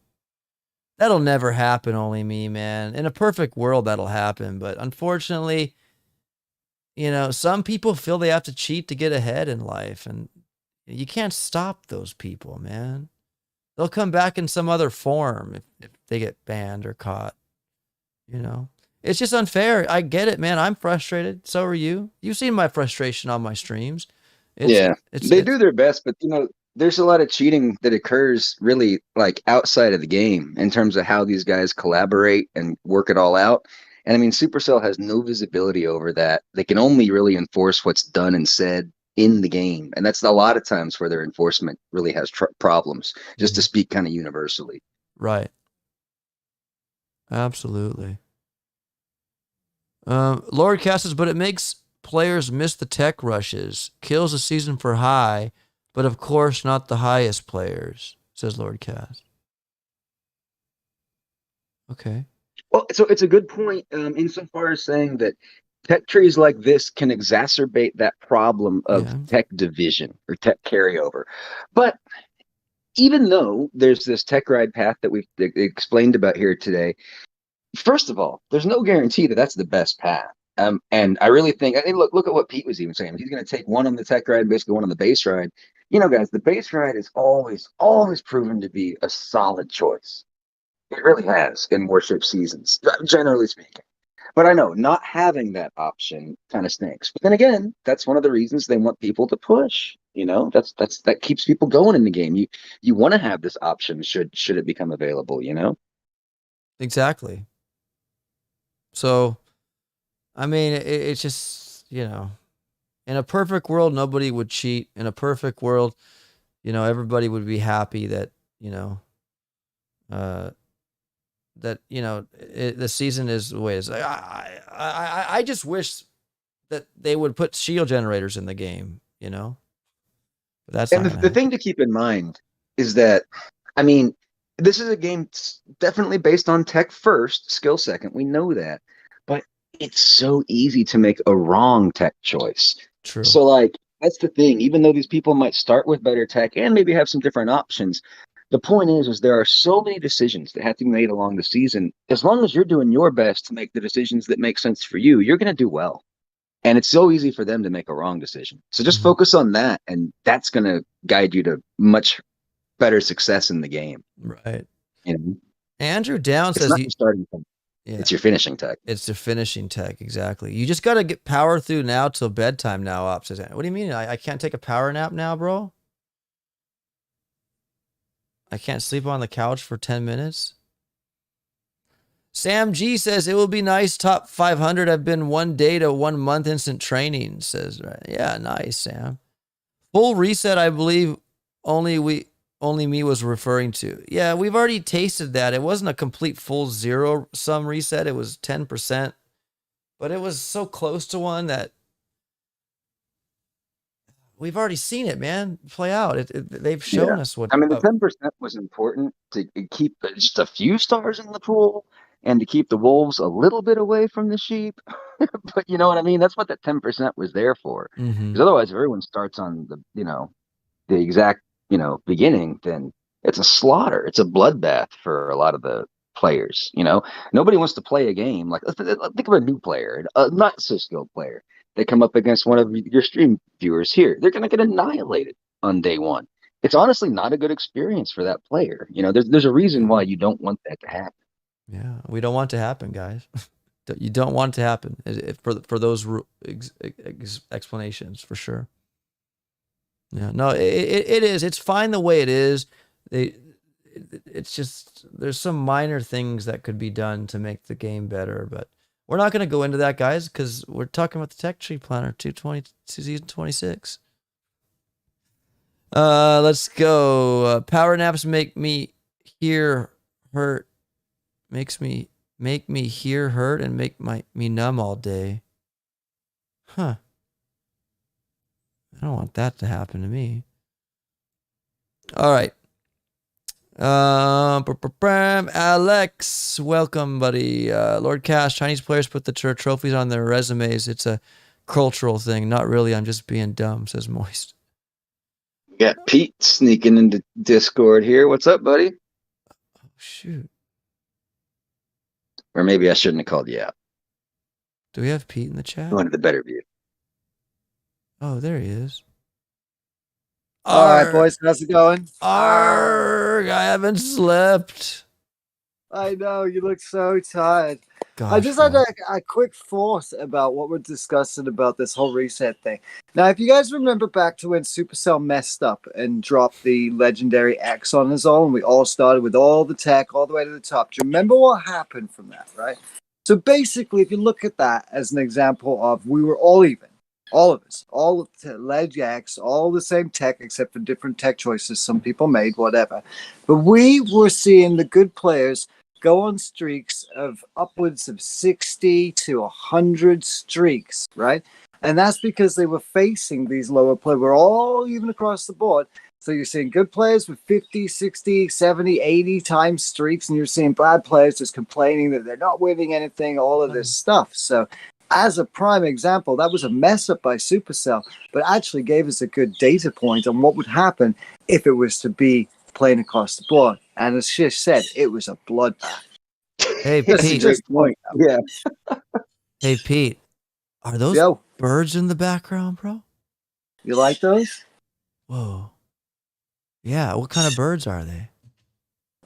That'll never happen, only me, man. In a perfect world, that'll happen. But unfortunately, some people feel they have to cheat to get ahead in life. And you can't stop those people, man. They'll come back in some other form if they get banned or caught. It's just unfair. I get it, man. I'm frustrated. So are you. You've seen my frustration on my streams. They do their best, but there's a lot of cheating that occurs really like outside of the game in terms of how these guys collaborate and work it all out. And I mean, Supercell has no visibility over that. They can only really enforce what's done and said in the game. And that's a lot of times where their enforcement really has problems, just to speak kind of universally. Right. Absolutely. Lord Cassis, but it makes players miss the tech rushes, kills the season for high, but of course not the highest players, says Lord Cass. Okay. Well, so it's a good point insofar as saying that tech trees like this can exacerbate that problem of tech division or tech carryover. But even though there's this tech ride path that we've explained about here today, first of all, there's no guarantee that that's the best path. And I really think, I mean, look at what Pete was even saying. He's going to take one on the tech ride, basically one on the base ride. You know, guys, the base ride is always proven to be a solid choice. It really has in Warship seasons, generally speaking. But I know not having that option kind of stinks. But then again, that's one of the reasons they want people to push. You know, that keeps people going in the game. You want to have this option should it become available. You know, Exactly. So, I mean, it's just, in a perfect world, nobody would cheat. In a perfect world, everybody would be happy that, uh, the season is the way it is. I just wish that they would put shield generators in the game, but that's and not the, gonna the happen. thing to keep in mind is that, I mean, this is a game definitely based on tech first, skill second. We know that, but it's so easy to make a wrong tech choice. True. So, like, that's the thing. Even though these people might start with better tech and maybe have some different options, the point is there are so many decisions that have to be made along the season. As long as you're doing your best to make the decisions that make sense for you, you're going to do well. And it's so easy for them to make a wrong decision. So just Mhm. focus on that, and that's going to guide you to much better success in the game. Right. You know, Andrew Down it's says not your starting point; yeah, it's your finishing tech. it's the finishing tech. Exactly. You just got to get power through now till bedtime now, Op says. What do you mean? I can't take a power nap now, bro? I can't sleep on the couch for 10 minutes? Sam G says it will be nice. Top 500 have been 1 day to 1 month instant training. Says right. Yeah, nice, Sam. Full reset, I believe only me was referring to. Yeah, we've already tasted that. It wasn't a complete full zero sum reset. It was 10%, but it was so close to one that we've already seen it, man, play out. They've Yeah. shown us what. I mean, the 10% was important to keep just a few stars in the pool and to keep the wolves a little bit away from the sheep. But you know what I mean? That's what that 10% was there for. Mm-hmm. Because otherwise, if everyone starts on the exact, beginning, then it's a slaughter. It's a bloodbath for a lot of the players. Nobody wants to play a game like, think of a new player, a not so skilled player. They come up against one of your stream viewers here. They're going to get annihilated on day one. It's honestly not a good experience for that player. There's a reason Yeah. why you don't want that to happen. Yeah, we don't want it to happen, guys. You don't want it to happen for those explanations for sure. Yeah, no, it is. It's fine the way it is. It's just there's some minor things that could be done to make the game better, but we're not going to go into that, guys, because we're talking about the Tech Tree Planner 220 season 26. Let's go. Power naps make me hear hurt. Make me hear hurt and make me numb all day. Huh. I don't want that to happen to me. All right. Alex, welcome, buddy. Lord Cash, Chinese players put the trophies on their resumes. It's a cultural thing. Not really. I'm just being dumb, says Moist. We got Pete sneaking into Discord here. What's up, buddy? Oh, shoot. Or maybe I shouldn't have called you out. Do we have Pete in the chat? Going to the better view. Oh, there he is. All right, boys, how's it going? Arg, I haven't slept. I know, you look so tired. Gosh, I just had a quick thought about what we're discussing about this whole reset thing. Now, if you guys remember back to when Supercell messed up and dropped the legendary X on his own, we all started with all the tech all the way to the top. Do you remember what happened from that, right? So basically, if you look at that as an example of we were all even, all of us, all of the Ledge X, all the same tech except for different tech choices some people made, whatever. But we were seeing the good players go on streaks of upwards of 60 to 100 streaks, right? And that's because they were facing these lower players. We're all even across the board. So you're seeing good players with 50, 60, 70, 80 times streaks, and you're seeing bad players just complaining that they're not winning anything, all of this stuff. So as a prime example, that was a mess up by Supercell, but actually gave us a good data point on what would happen if it was to be playing across the board. And as Shish said, it was a bloodbath. Hey, That's Pete. just point. Yeah. Hey, Pete. Are those Yo, birds in the background, bro? you like those? Whoa. Yeah. What kind of birds are they?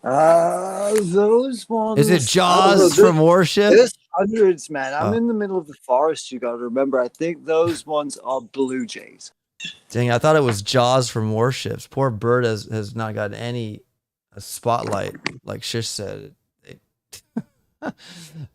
Those ones. Is it Jaws I don't know, from Warship? there's hundreds, man. I'm Oh. in the middle of the forest. You got to remember. I think those ones are blue jays. Dang, I thought it was Jaws from Warships. Poor bird has not gotten any spotlight, like Shish said.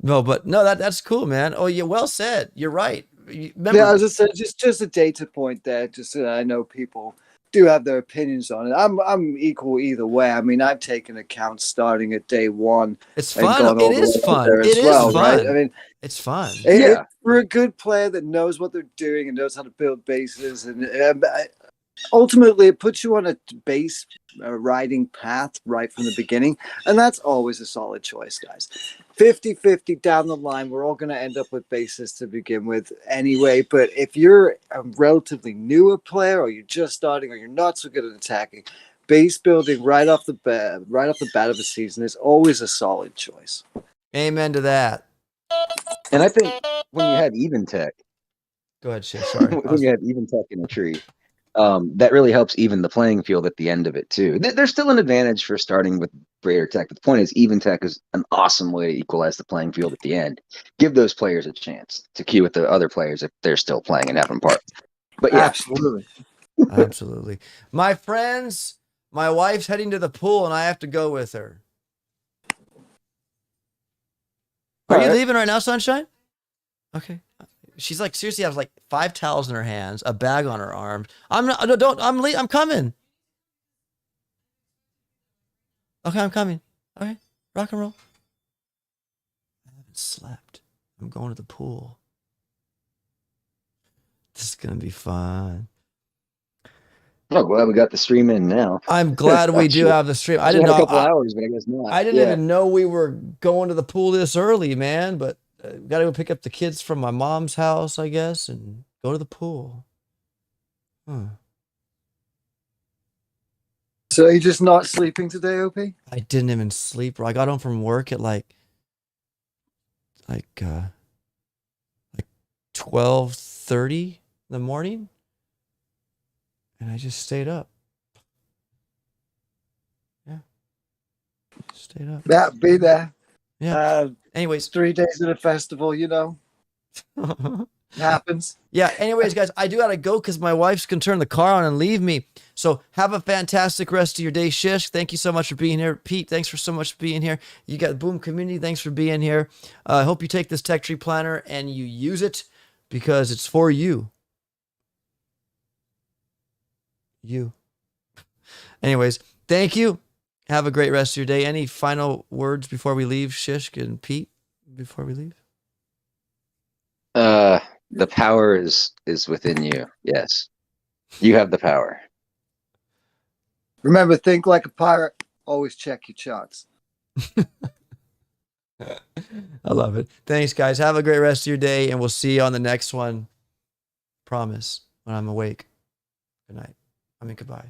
No, but no, that's cool, man. Oh, yeah, well said. You're right. Remember, Yeah, as I said, just a data point there. Just so I know people do have their opinions on it. I'm equal either way. I mean, I've taken accounts starting at day one. it's and fun. gone all It the is way up fun. there It as is well, fun. right? I mean, It's fun. Yeah. for a good player that knows what they're doing and knows how to build bases, and ultimately it puts you on a base riding path right from the beginning, and that's always a solid choice, guys. 50-50 down the line, we're all going to end up with bases to begin with anyway. But if you're a relatively newer player, or you're just starting, or you're not so good at attacking, base building right off the bat of a season is always a solid choice. Amen to that. And I think when you have even tech, Go ahead, Shish. Sorry. when you have even tech in a tree, that really helps even the playing field at the end of it too. There's still an advantage for starting with greater tech, but the point is, even tech is an awesome way to equalize the playing field at the end. Give those players a chance to queue with the other players if they're still playing and having part. But yeah, Absolutely. Absolutely. My friends, my wife's heading to the pool and I have to go with her. Are you Alright. leaving right now, Sunshine? Okay. She's like, seriously, has like 5 towels in her hands, a bag on her arms. I'm not, no, don't, I'm coming. Okay, I'm coming. Okay, rock and roll. I haven't slept. I'm going to the pool. This is going to be fun. oh, glad we got the stream in now. I'm glad we do Shit. have the stream. I I didn't had a know. couple hours, but I guess not. I didn't Yeah. even know we were going to the pool this early, man. But got to go pick up the kids from my mom's house, I guess, and go to the pool. Huh. So you're just not sleeping today, OP? I didn't even sleep, bro. I got home from work at like 12:30 in the morning, and I just stayed up. Yeah, stayed up. Yeah, be there. Yeah. Anyways, 3 days at a festival, you know, it happens. yeah. Anyways, guys, I do gotta go because my wife's gonna turn the car on and leave me. So have a fantastic rest of your day, Shish. Thank you so much for being here, Pete. Thanks for so much for being here. You got Boom Community. Thanks for being here. I hope you take this Tech Tree Planner and you use it because it's for you. You. Anyways, thank you. Have a great rest of your day. Any final words before we leave, Shish and Pete? Before we leave. The power is within you. Yes, you have the power. Remember, think like a pirate. Always check your charts. I love it. Thanks, guys. Have a great rest of your day, and we'll see you on the next one. Promise, when I'm awake. Good night. I mean, goodbye.